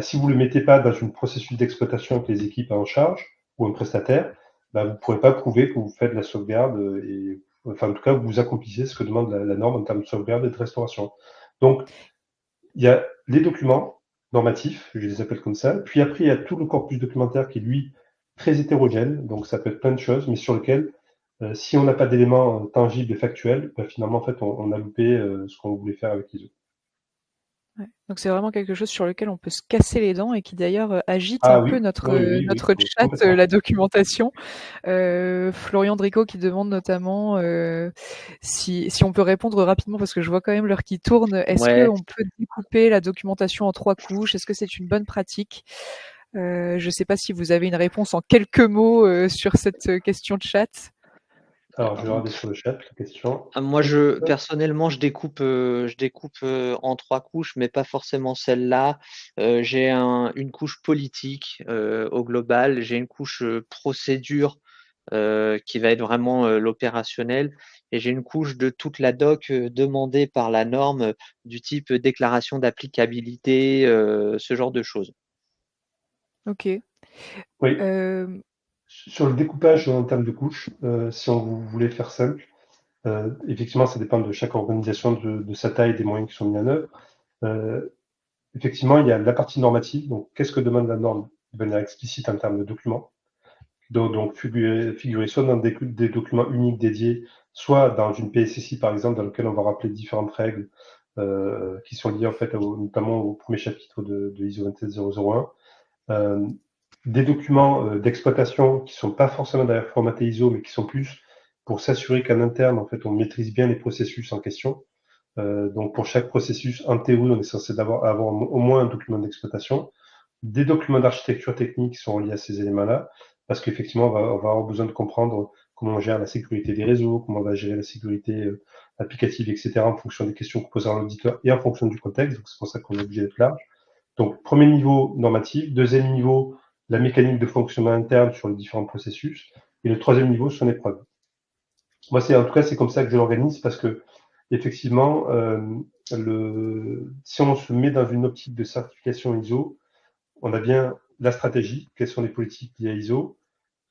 si vous ne le mettez pas dans une processus d'exploitation avec les équipes en charge ou un prestataire, vous ne pourrez pas prouver que vous faites de la sauvegarde et enfin en tout cas vous accomplissez ce que demande la norme en termes de sauvegarde et de restauration. Donc il y a les documents normatifs, je les appelle comme ça, puis après il y a tout le corpus documentaire qui est lui très hétérogène, donc ça peut être plein de choses, mais sur lequel si on n'a pas d'éléments tangibles et factuels, finalement en fait on a loupé ce qu'on voulait faire avec ISO. Ouais. Donc c'est vraiment quelque chose sur lequel on peut se casser les dents et qui d'ailleurs agite Ah un oui, peu notre oui, chat, complètement. la documentation. Florian Dricot qui demande notamment si on peut répondre rapidement parce que je vois quand même l'heure qui tourne. Est-ce Ouais. qu'on peut découper la documentation en 3 couches? Est-ce que c'est une bonne pratique? Je ne sais pas si vous avez une réponse en quelques mots sur cette question de chat. Alors, je vais regarder sur le chat la question. Moi, personnellement, je découpe en 3 couches, mais pas forcément celle-là. J'ai une couche politique au global, j'ai une couche procédure qui va être vraiment l'opérationnel, et j'ai une couche de toute la doc demandée par la norme du type déclaration d'applicabilité, ce genre de choses. Ok. Oui. Sur le découpage en termes de couches, si on voulait faire simple, effectivement, ça dépend de chaque organisation, de sa taille, des moyens qui sont mis en œuvre. Effectivement, il y a la partie normative. Donc, qu'est-ce que demande la norme de manière explicite en termes de documents? Donc figurer soit dans des documents uniques dédiés, soit dans une PSSI, par exemple, dans lequel on va rappeler différentes règles qui sont liées en fait notamment au premier chapitre de ISO 27001. Des documents d'exploitation qui sont pas forcément d'ailleurs formatés ISO, mais qui sont plus pour s'assurer qu'en interne, en fait, on maîtrise bien les processus en question. Donc, pour chaque processus, en théorie, on est censé avoir au moins un document d'exploitation. Des documents d'architecture technique qui sont reliés à ces éléments-là, parce qu'effectivement, on va avoir besoin de comprendre comment on gère la sécurité des réseaux, comment on va gérer la sécurité applicative, etc., en fonction des questions que posera l'auditeur et en fonction du contexte. Donc, c'est pour ça qu'on est obligé d'être large. Donc, premier niveau normatif. Deuxième niveau, la mécanique de fonctionnement interne sur les différents processus. Et le troisième niveau, ce sont les preuves. Moi, en tout cas, c'est comme ça que je l'organise parce que, effectivement, si on se met dans une optique de certification ISO, on a bien la stratégie, quelles sont les politiques liées à ISO,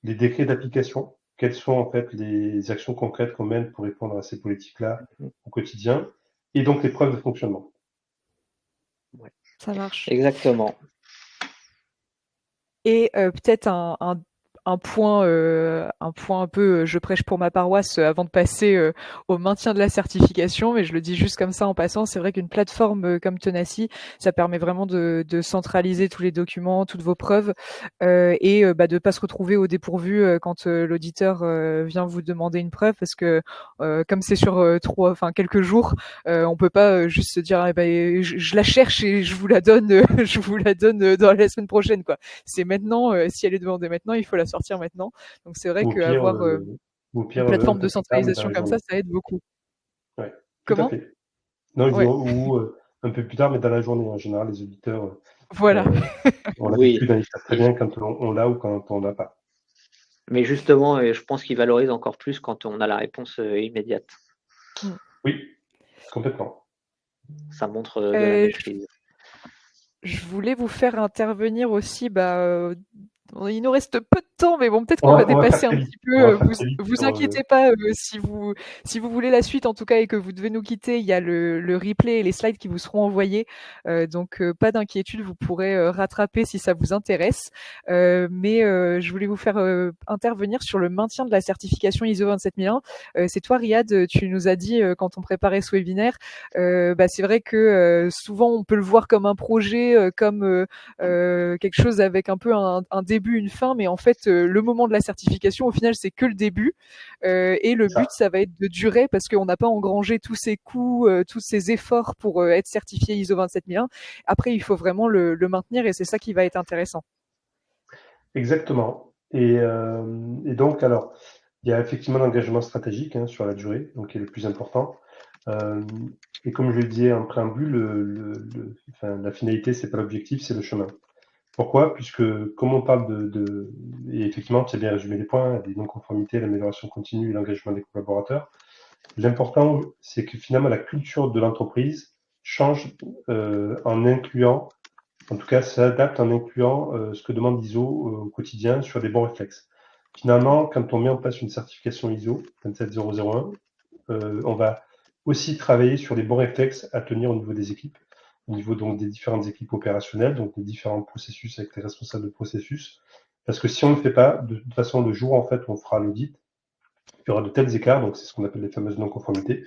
les décrets d'application, quelles sont en fait les actions concrètes qu'on mène pour répondre à ces politiques-là au quotidien, et donc les preuves de fonctionnement. Ça marche. Exactement. Et peut-être un point un peu je prêche pour ma paroisse avant de passer au maintien de la certification, mais je le dis juste comme ça en passant, c'est vrai qu'une plateforme comme Tenacy, ça permet vraiment de centraliser tous les documents, toutes vos preuves, et de pas se retrouver au dépourvu quand l'auditeur vient vous demander une preuve, parce que comme c'est sur quelques jours, on peut pas juste se dire je la cherche et je vous la donne je vous la donne dans la semaine prochaine, quoi. C'est maintenant, si elle est demandée maintenant, il faut la sortir maintenant. Donc c'est vrai Au pire, qu'avoir une un plateforme peu de plus tard, mais dans centralisation la comme ça, journée. ça aide beaucoup. Ouais, tout à Comment? fait. Non, Ouais. ou un peu plus tard, mais dans la journée. En général, les auditeurs Voilà. ont Oui. l'habitude, ils savent très bien quand on l'a ou quand on l'a pas. Mais justement, je pense qu'il valorise encore plus quand on a la réponse immédiate. Oui, complètement. Ça montre de la maîtrise. Je voulais vous faire intervenir aussi, il nous reste peu de temps, mais bon, peut-être qu'on va dépasser un petit peu. Vous inquiétez pas, si vous voulez la suite en tout cas et que vous devez nous quitter, il y a le replay et les slides qui vous seront envoyés. Donc pas d'inquiétude, vous pourrez rattraper si ça vous intéresse. Mais je voulais vous faire intervenir sur le maintien de la certification ISO 27001. C'est toi, Riyad, tu nous as dit quand on préparait ce webinaire, c'est vrai que souvent on peut le voir comme un projet, comme quelque chose avec un peu un début, une fin, mais en fait le moment de la certification au final c'est que le début, et le but ça va être de durer parce qu'on n'a pas engrangé tous ces coûts, tous ces efforts pour être certifié ISO 27001. Après il faut vraiment le maintenir et c'est ça qui va être intéressant. Exactement. Et donc alors il y a effectivement l'engagement stratégique sur la durée, donc qui est le plus important. Et comme je le disais en préambule, la finalité, c'est pas l'objectif, c'est le chemin. Pourquoi? Puisque comme on parle et effectivement, tu as bien résumé les points, des non-conformités, l'amélioration continue et l'engagement des collaborateurs. L'important, c'est que finalement, la culture de l'entreprise change en incluant, en tout cas, s'adapte en incluant ce que demande l'ISO au quotidien sur des bons réflexes. Finalement, quand on met en place une certification ISO 27001, on va aussi travailler sur les bons réflexes à tenir au niveau des équipes, au niveau donc des différentes équipes opérationnelles, donc des différents processus avec les responsables de processus. Parce que si on ne le fait pas, de toute façon, le jour en fait où on fera l'audit, il y aura de tels écarts, donc c'est ce qu'on appelle les fameuses non-conformités,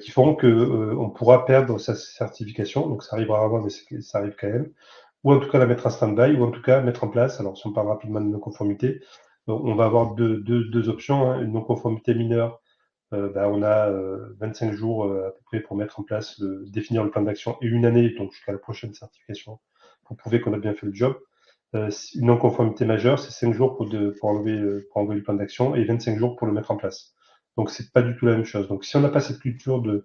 qui feront que on pourra perdre sa certification. Donc ça arrivera rarement, mais ça arrive quand même. Ou en tout cas la mettre en stand-by, ou en tout cas mettre en place. Alors si on parle rapidement de non-conformité, on va avoir deux options. Une non-conformité mineure. On a 25 jours à peu près pour mettre en place, définir le plan d'action et une année, donc jusqu'à la prochaine certification, pour prouver qu'on a bien fait le job. Une non-conformité majeure, c'est 5 jours pour enlever le plan d'action et 25 jours pour le mettre en place. Donc c'est pas du tout la même chose. Donc si on n'a pas cette culture de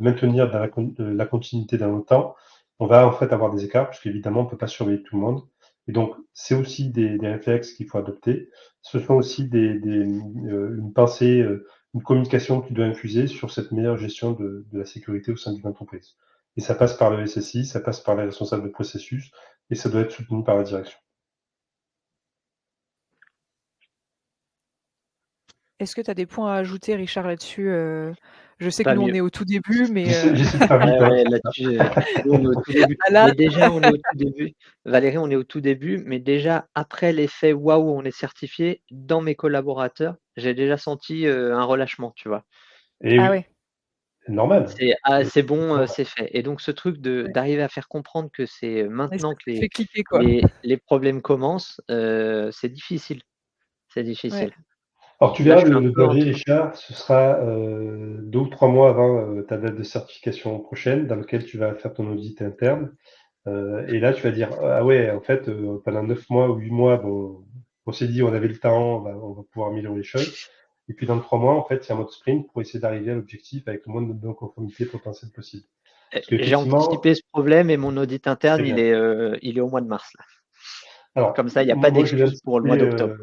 maintenir la continuité dans le temps, on va en fait avoir des écarts, parce qu'évidemment on peut pas surveiller tout le monde. Et donc c'est aussi des réflexes qu'il faut adopter. Ce sont aussi une pensée, une communication qui doit infuser sur cette meilleure gestion de la sécurité au sein d'une entreprise. Et ça passe par le SSI, ça passe par les responsables de processus, et ça doit être soutenu par la direction. Est-ce que tu as des points à ajouter, Richard, là-dessus? Je sais que nous, on est au tout début, mais J'essaie de faire vite. Là-dessus, nous, on est au tout début. Mais déjà, on est au tout début. Valérie, on est au tout début, mais déjà, après l'effet waouh, on est certifié, dans mes collaborateurs, j'ai déjà senti un relâchement, tu vois. Et oui, ouais. c'est normal. C'est bon, c'est fait. Et donc, ce truc d'arriver à faire comprendre que c'est maintenant que fait cliquer, quoi. les problèmes commencent, c'est difficile. C'est difficile. Ouais. Alors tu verras, le danger, Richard, ce sera 2 ou 3 mois avant ta date de certification prochaine, dans lequel tu vas faire ton audit interne. Et là, tu vas dire, ah ouais, en fait, pendant 9 mois ou 8 mois, bon, on s'est dit, on avait le temps, on va pouvoir améliorer les choses. Et puis dans 3 mois, en fait, il y a un mode sprint pour essayer d'arriver à l'objectif avec le moins de non-conformité potentielle possible. J'ai anticipé ce problème et mon audit interne, il est au mois de mars, là. Alors, comme ça, il n'y a pas d'excuse pour le mois d'octobre.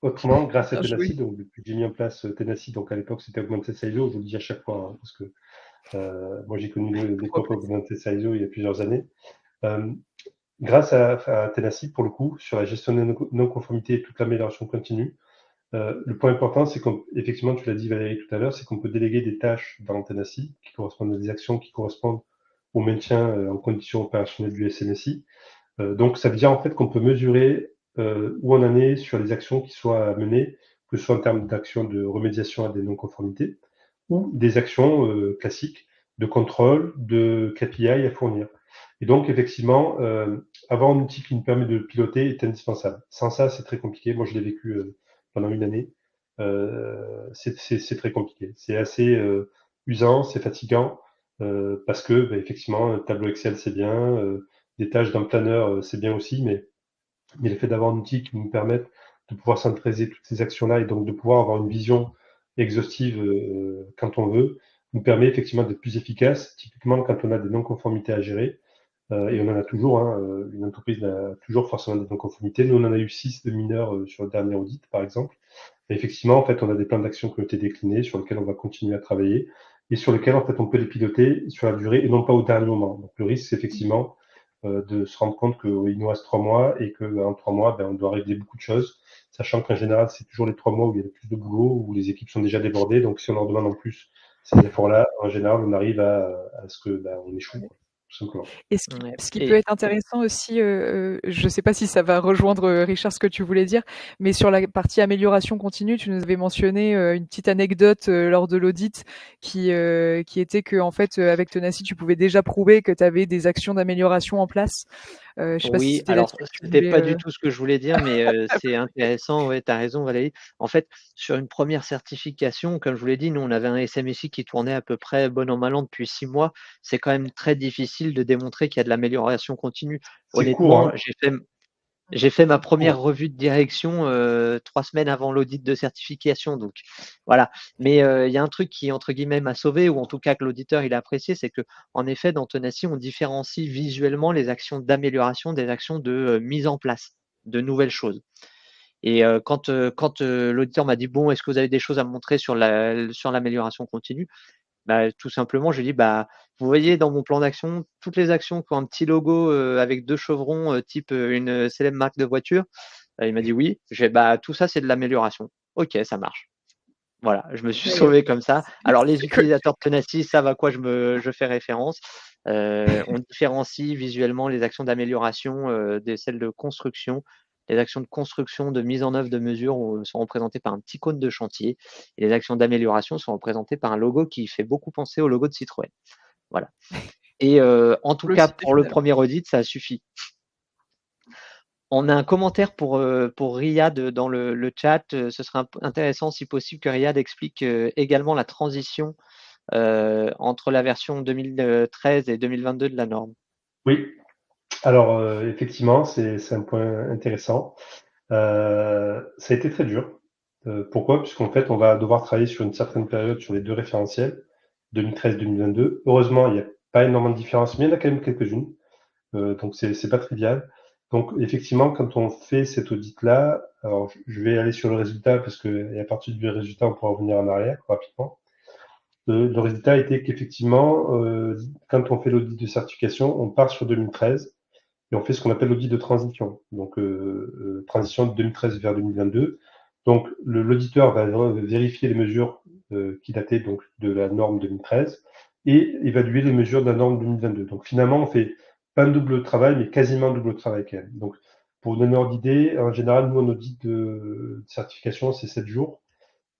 Autrement, grâce à Tenacy, donc depuis que j'ai mis en place Tenacy, donc à l'époque c'était Augmented ISO, je vous le dis à chaque fois, parce que moi j'ai connu l'époque Augmented ISO il y a plusieurs années. grâce à Tenacity, pour le coup, sur la gestion des non-conformités et toute l'amélioration continue, le point important, c'est qu'effectivement, tu l'as dit Valérie tout à l'heure, c'est qu'on peut déléguer des tâches dans Tenacity qui correspondent à des actions qui correspondent au maintien en condition opérationnelle du SNSI. Donc, ça veut dire en fait qu'on peut mesurer où on en est sur les actions qui soient à mener, que ce soit en termes d'actions de remédiation à des non-conformités ou des actions classiques de contrôle, de KPI à fournir. Et donc, effectivement, avoir un outil qui nous permet de piloter est indispensable. Sans ça, c'est très compliqué. Moi, je l'ai vécu pendant une année. C'est très compliqué. C'est assez usant, c'est fatigant, parce que, bah, effectivement, un tableau Excel, c'est bien, des tâches dans Planner, c'est bien aussi, mais le fait d'avoir un outil qui nous permette de pouvoir centraliser toutes ces actions-là et donc de pouvoir avoir une vision exhaustive quand on veut, nous permet effectivement d'être plus efficace. Typiquement, quand on a des non-conformités à gérer, et on en a toujours, hein, une entreprise a toujours forcément des non-conformités. Nous, on en a eu 6 de mineurs sur le dernier audit, par exemple. Et effectivement, en fait, on a des plans d'action qui ont été déclinés, sur lesquels on va continuer à travailler, et sur lesquels, en fait, on peut les piloter sur la durée et non pas au dernier moment. Donc, le risque, c'est effectivement de se rendre compte qu'il nous reste 3 mois et qu'en 3 mois, ben, on doit régler beaucoup de choses, sachant qu'en général, c'est toujours les 3 mois où il y a le plus de boulot, où les équipes sont déjà débordées. Donc, si on leur demande en plus ces efforts-là, en général, on arrive à ce que ben, on échoue, quoi, tout simplement. Et ce qui peut être intéressant aussi, je ne sais pas si ça va rejoindre, Richard, ce que tu voulais dire, mais sur la partie amélioration continue, tu nous avais mentionné une petite anecdote lors de l'audit qui était que en fait, avec Tenacity, tu pouvais déjà prouver que tu avais des actions d'amélioration en place. Je sais pas si Oui, c'était alors là-dessus que tu c'était voulais, pas du tout ce que je voulais dire, mais c'est intéressant. Ouais, tu as raison Valérie. En fait, sur une première certification, comme je vous l'ai dit, nous on avait un SMSI qui tournait à peu près bon an mal an depuis 6 mois. C'est quand même très difficile de démontrer qu'il y a de l'amélioration continue. C'est court, Honnêtement, hein. j'ai fait ma C'est court. première revue de direction 3 semaines avant l'audit de certification, donc voilà. Mais il y a un truc qui, entre guillemets, m'a sauvé, ou en tout cas que l'auditeur il a apprécié, c'est qu'en effet, dans Tenacity, on différencie visuellement les actions d'amélioration des actions de mise en place de nouvelles choses. Et quand l'auditeur m'a dit: «Bon, est-ce que vous avez des choses à me montrer sur l'amélioration continue?» Bah, tout simplement, je lui ai dit: «Bah, vous voyez dans mon plan d'action, toutes les actions qui ont un petit logo, avec 2 chevrons, type, une célèbre marque de voiture?» Il m'a dit: «Oui». J'ai fait: «Bah, tout ça, c'est de l'amélioration». «OK, ça marche». Voilà, je me suis Ouais, sauvé comme ça. Alors les c'est cool. utilisateurs de Tenacity savent à quoi je fais référence. On différencie visuellement les actions d'amélioration, de celles de construction. Les actions de construction, de mise en œuvre de mesures, sont représentées par un petit cône de chantier, et les actions d'amélioration sont représentées par un logo qui fait beaucoup penser au logo de Citroën. Voilà. Et en tout Cool cas, aussi, pour le finalement. premier audit, ça a suffi. On a un commentaire pour Riyad dans le chat. Ce serait intéressant, si possible, que Riyad explique également la transition entre la version 2013 et 2022 de la norme. Oui, alors effectivement, c'est un point intéressant. Ça a été très dur. Pourquoi? Puisqu'en fait, on va devoir travailler sur une certaine période sur les 2 référentiels, 2013-2022. Heureusement, il n'y a pas énormément de différence, mais il y en a quand même quelques-unes. Donc c'est pas trivial. Donc effectivement, quand on fait cet audit-là, alors je vais aller sur le résultat parce que à partir du résultat, on pourra revenir en arrière rapidement. Le résultat était qu'effectivement, quand on fait l'audit de certification, on part sur 2013 et on fait ce qu'on appelle l'audit de transition. Donc transition de 2013 vers 2022. Donc l'auditeur va vérifier les mesures qui dataient donc de la norme 2013 et évaluer les mesures de la norme 2022. Donc finalement, on fait pas un double travail, mais quasiment un double travail quand même. Donc pour vous donner un ordre d'idée, en général, nous, en audit de certification, c'est 7 jours.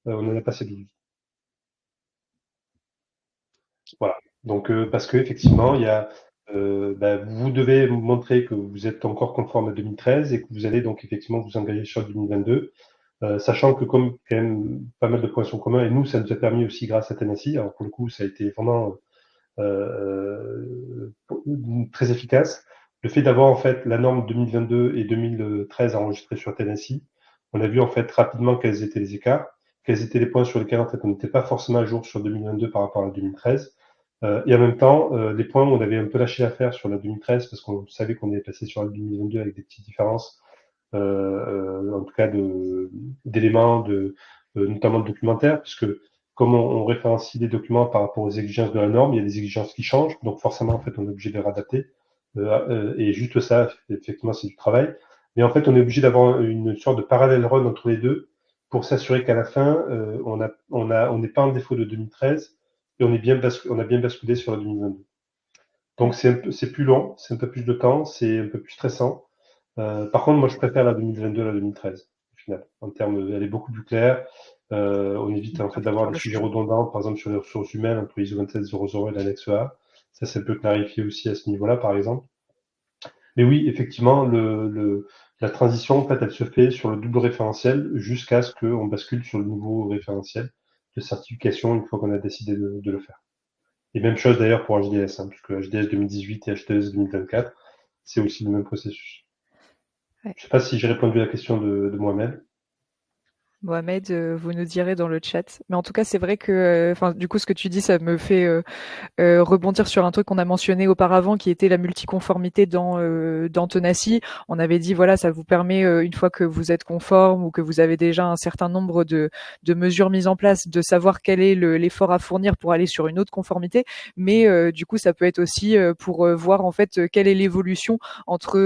On en a passé 12. Voilà. Donc parce que effectivement, il y a vous devez montrer que vous êtes encore conforme à 2013 et que vous allez donc effectivement vous engager sur 2022, sachant que comme quand même pas mal de points sont communs et nous ça nous a permis aussi grâce à Tennessee. Alors pour le coup, ça a été vraiment très efficace. Le fait d'avoir en fait la norme 2022 et 2013 enregistrée sur Tennessee, on a vu en fait rapidement quels étaient les écarts, quels étaient les points sur lesquels en fait on n'était pas forcément à jour sur 2022 par rapport à 2013. Et en même temps, les points où on avait un peu lâché l'affaire sur la 2013 parce qu'on savait qu'on allait passer sur la 2022 avec des petites différences, en tout cas d'éléments, notamment de documentaire, puisque comme on référencie des documents par rapport aux exigences de la norme, il y a des exigences qui changent, donc forcément en fait on est obligé de les réadapter. et juste ça, effectivement, c'est du travail. Mais en fait, on est obligé d'avoir une sorte de parallèle run entre les deux pour s'assurer qu'à la fin, on n'est pas en défaut de 2013 et on a bien basculé sur la 2022. Donc c'est plus long, c'est un peu plus de temps, c'est un peu plus stressant. Par contre, moi, je préfère la 2022 à la 2013, au final. En termes, elle est beaucoup plus claire. On évite en fait d'avoir des sujets redondants, par exemple sur les ressources humaines entre ISO 27000 et l'annexe A. Ça peut clarifier aussi à ce niveau-là, par exemple. Mais oui, effectivement, la transition, en fait, elle se fait sur le double référentiel jusqu'à ce qu'on bascule sur le nouveau référentiel de certification une fois qu'on a décidé de le faire. Et même chose d'ailleurs pour HDS, hein, puisque HDS 2018 et HDS 2024, c'est aussi le même processus. Ouais. Je sais pas si j'ai répondu à la question de Mohamed. Mohamed, vous nous direz dans le chat. Mais en tout cas, c'est vrai que, enfin, du coup, ce que tu dis, ça me fait rebondir sur un truc qu'on a mentionné auparavant, qui était la multiconformité dans Tenaci. On avait dit, voilà, ça vous permet, une fois que vous êtes conforme ou que vous avez déjà un certain nombre de mesures mises en place, de savoir quel est l'effort à fournir pour aller sur une autre conformité. Mais du coup, ça peut être aussi pour voir en fait quelle est l'évolution entre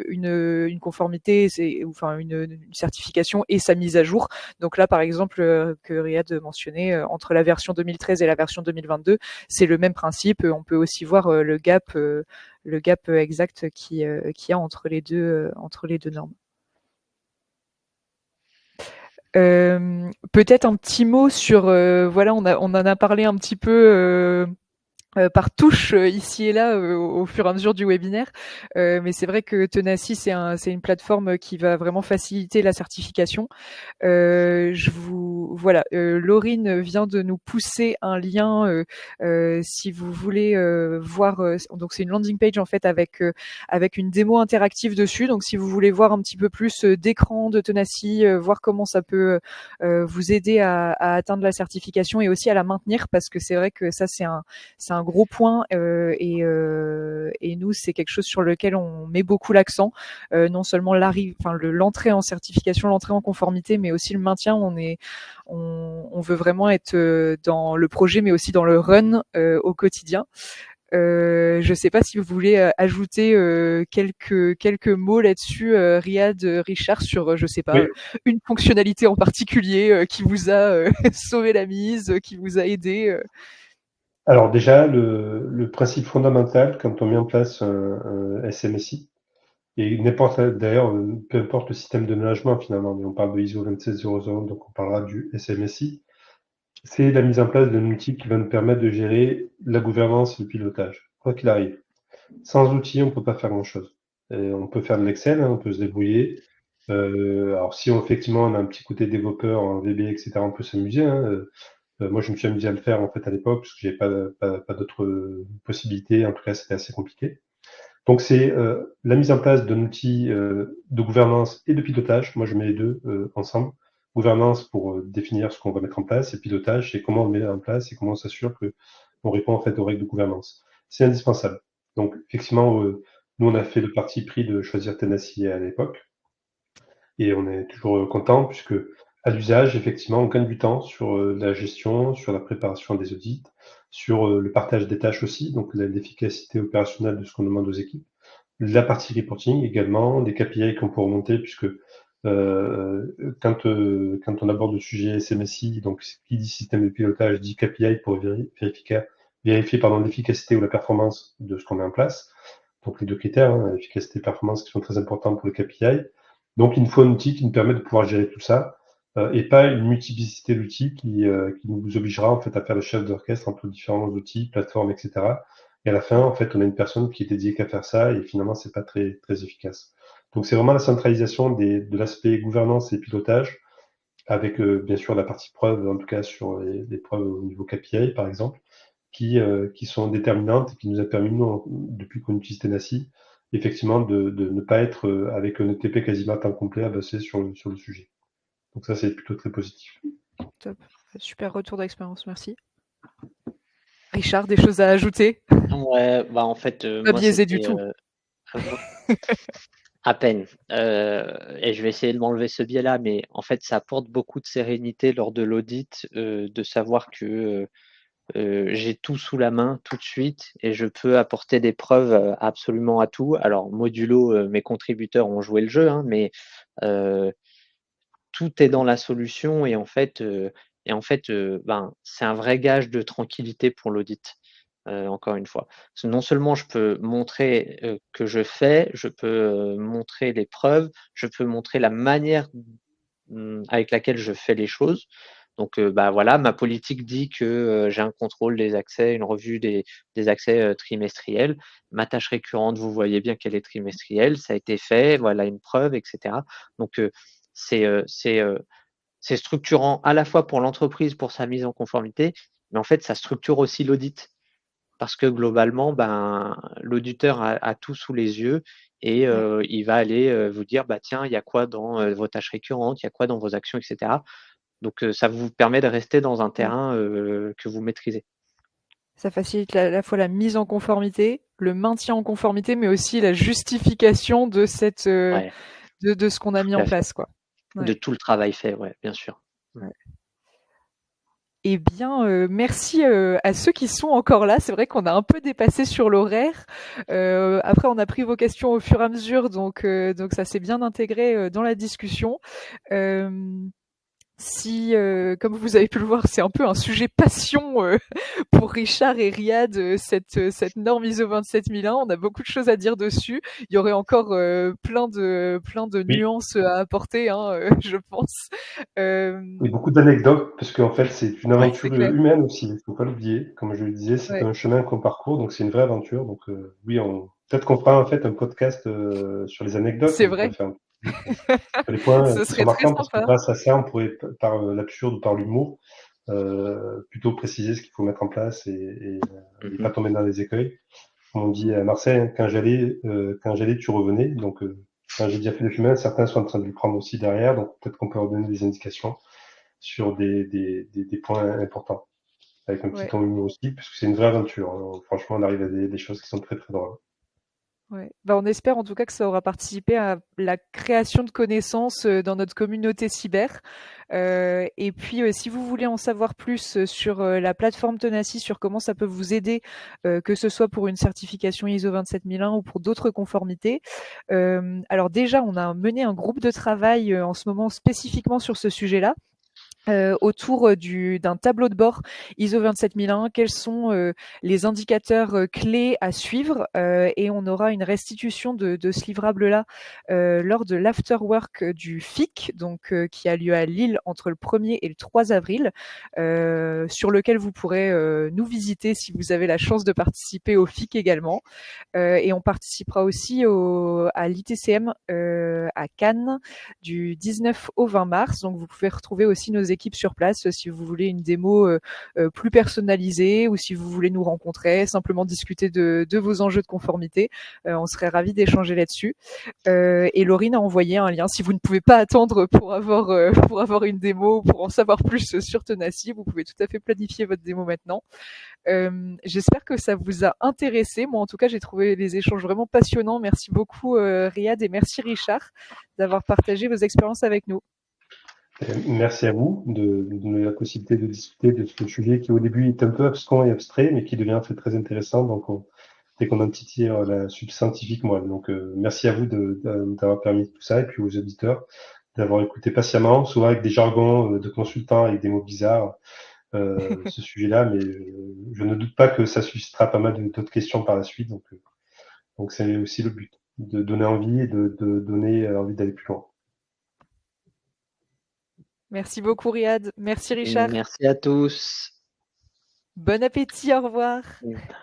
une conformité, enfin une certification et sa mise à jour. Donc là, par exemple, que Riyad mentionnait, entre la version 2013 et la version 2022, c'est le même principe. On peut aussi voir le gap exact qu'il y a entre les deux normes. Peut-être un petit mot sur, voilà, on en a parlé un petit peu par touche ici et là au fur et à mesure du webinaire. Mais c'est vrai que Tenaci, c'est une plateforme qui va vraiment faciliter la certification. Voilà, Laurine vient de nous pousser un lien si vous voulez voir. Donc c'est une landing page en fait avec une démo interactive dessus. Donc si vous voulez voir un petit peu plus d'écran de Tenaci, voir comment ça peut vous aider à atteindre la certification et aussi à la maintenir, parce que c'est vrai que ça c'est un gros point et nous c'est quelque chose sur lequel on met beaucoup l'accent. Non seulement l'entrée en certification, l'entrée en conformité, mais aussi le maintien. On veut vraiment être dans le projet, mais aussi dans le run au quotidien. Je ne sais pas si vous voulez ajouter quelques mots là-dessus, Riyad, Richard, sur je sais pas, Oui. une fonctionnalité en particulier qui vous a sauvé la mise, qui vous a aidé. Alors déjà, le principe fondamental quand on met en place un SMSI, et n'importe d'ailleurs, peu importe le système de management finalement, mais on parle de ISO 27001, donc on parlera du SMSI, c'est la mise en place d'un outil qui va nous permettre de gérer la gouvernance et le pilotage, quoi qu'il arrive. Sans outil, on ne peut pas faire grand-chose. On peut faire de l'Excel, hein, on peut se débrouiller. Alors si effectivement on a un petit côté développeur en VB, etc., on peut s'amuser. Hein. Moi, je me suis amusé à le faire en fait à l'époque parce que j'avais pas d'autres possibilités. En tout cas, c'était assez compliqué. Donc, c'est la mise en place d'un outil de gouvernance et de pilotage. Moi, je mets les deux ensemble. Gouvernance pour définir ce qu'on va mettre en place, et pilotage, c'est comment on met en place et comment on s'assure que on répond en fait aux règles de gouvernance. C'est indispensable. Donc, effectivement, nous, on a fait le parti pris de choisir Tenaci à l'époque. Et on est toujours content puisque à l'usage, effectivement, on gagne du temps sur la gestion, sur la préparation des audits, sur le partage des tâches aussi, donc l'efficacité opérationnelle de ce qu'on demande aux équipes. La partie reporting également, des KPI qu'on peut remonter puisque quand on aborde le sujet SMSI, donc qui dit système de pilotage dit KPI pour vérifier l'efficacité ou la performance de ce qu'on met en place. Donc les deux critères, hein, efficacité et performance, qui sont très importants pour le KPI. Donc il nous faut un outil qui nous permet de pouvoir gérer tout ça et pas une multiplicité d'outils qui nous obligera en fait à faire le chef d'orchestre entre différents outils, plateformes, etc. Et à la fin, en fait, on a une personne qui est dédiée qu'à faire ça et finalement, c'est pas très, très efficace. Donc c'est vraiment la centralisation de l'aspect gouvernance et pilotage avec bien sûr la partie preuve, en tout cas sur les preuves au niveau KPI par exemple, qui sont déterminantes et qui nous a permis, nous, depuis qu'on utilise Tenaci, effectivement de ne pas être avec un ETP quasiment à temps complet à bosser sur le sujet. Donc ça, c'est plutôt très positif. Top. Super retour d'expérience, merci. Richard, des choses à ajouter? Ouais, bah en fait, Pas moi biaisé du c'était tout. à peine. Et je vais essayer de m'enlever ce biais-là, mais en fait, ça apporte beaucoup de sérénité lors de l'audit de savoir que j'ai tout sous la main tout de suite et je peux apporter des preuves absolument à tout. Alors, modulo, mes contributeurs ont joué le jeu, hein, mais tout est dans la solution et en fait, ben, c'est un vrai gage de tranquillité pour l'audit, encore une fois. Parce que non seulement je peux montrer, que je fais, je peux, montrer les preuves, je peux montrer la manière, avec laquelle je fais les choses. Donc, bah, voilà, ma politique dit que, j'ai un contrôle des accès, une revue des accès, trimestriels. Ma tâche récurrente, vous voyez bien qu'elle est trimestrielle, ça a été fait, voilà une preuve et cetera. Donc, c'est, heu, c'est, heu, c'est structurant à la fois pour l'entreprise, pour sa mise en conformité, mais en fait, ça structure aussi l'audit. Parce que globalement, ben, l'auditeur a tout sous les yeux et Ouais. il va aller, vous dire: «Bah, tiens, il y a quoi dans, vos tâches récurrentes? Il y a quoi dans vos actions?» et cetera. Donc, ça vous permet de rester dans un Ouais. terrain, que vous maîtrisez. Ça facilite à la fois la mise en conformité, le maintien en conformité, mais aussi la justification de cette, Ouais, de ce qu'on a mis tout en à fait. place, quoi. De Ouais. tout le travail fait, ouais, bien sûr. Mmh. Ouais. Eh bien, merci, à ceux qui sont encore là. C'est vrai qu'on a un peu dépassé sur l'horaire. Après on a pris vos questions au fur et à mesure, donc ça s'est bien intégré, dans la discussion. Hem Si, comme vous avez pu le voir, c'est un peu un sujet passion pour Richard et Riyad, cette norme ISO 27001. On a beaucoup de choses à dire dessus. Il y aurait encore plein de Oui, nuances à apporter, hein, je pense. oui, beaucoup d'anecdotes, parce qu'en fait, c'est une Ouais, aventure c'est clair. humaine aussi, il ne faut pas l'oublier. Comme je le disais, c'est Ouais, un chemin qu'on parcourt, donc c'est une vraie aventure. Donc oui, peut-être qu'on fera en fait un podcast sur les anecdotes, c'est on pourrait vrai. faire un sur les points Ce qui sont serait très marquants, parce que sympa. grâce à ça, on pourrait, par l'absurde ou par l'humour, plutôt préciser ce qu'il faut mettre en place et Mmh. pas tomber dans les écueils. Comme on dit à Marseille, hein, quand j'allais, tu revenais. Donc, quand j'ai déjà fait le chemin, certains sont en train de le prendre aussi derrière. Donc, peut-être qu'on peut leur donner des indications sur des points importants, avec un petit Ouais. ton humour aussi, parce que c'est une vraie aventure, hein. Franchement, on arrive à des choses qui sont très, très drôles. Ouais. Bah, on espère en tout cas que ça aura participé à la création de connaissances dans notre communauté cyber. Et puis, si vous voulez en savoir plus sur la plateforme Tenaci, sur comment ça peut vous aider, que ce soit pour une certification ISO 27001 ou pour d'autres conformités. Alors déjà, on a mené un groupe de travail en ce moment spécifiquement sur ce sujet-là. Autour d'un tableau de bord ISO 27001, quels sont les indicateurs clés à suivre, et on aura une restitution de ce livrable-là lors de l'afterwork du FIC, donc qui a lieu à Lille entre le 1er et le 3 avril, sur lequel vous pourrez nous visiter si vous avez la chance de participer au FIC également. Et on participera aussi à l'ITCM à Cannes du 19 au 20 mars. Donc vous pouvez retrouver aussi nos équipes sur place si vous voulez une démo plus personnalisée ou si vous voulez nous rencontrer, simplement discuter de vos enjeux de conformité. On serait ravis d'échanger là-dessus. Et Laurine a envoyé un lien. Si vous ne pouvez pas attendre pour avoir une démo, pour en savoir plus sur Tenaci, vous pouvez tout à fait planifier votre démo maintenant. J'espère que ça vous a intéressé. Moi, en tout cas, j'ai trouvé les échanges vraiment passionnants. Merci beaucoup, Riyad, et merci, Richard, d'avoir partagé vos expériences avec nous. Merci à vous de nous donner la possibilité de discuter de ce sujet qui, au début, est un peu abscon et abstrait, mais qui devient en fait très intéressant. Donc, dès qu'on en titille la scientifique moelle. Donc, merci à vous d'avoir permis tout ça, et puis aux auditeurs d'avoir écouté patiemment, souvent avec des jargons de consultants, avec des mots bizarres, ce sujet-là, mais je ne doute pas que ça suscitera pas mal d'autres questions par la suite. Donc c'est aussi le but, de donner envie et de donner envie d'aller plus loin. Merci beaucoup, Riyad. Merci, Richard. Merci à tous. Bon appétit. Au revoir.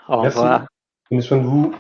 Au Merci. revoir. Prenez soin de vous.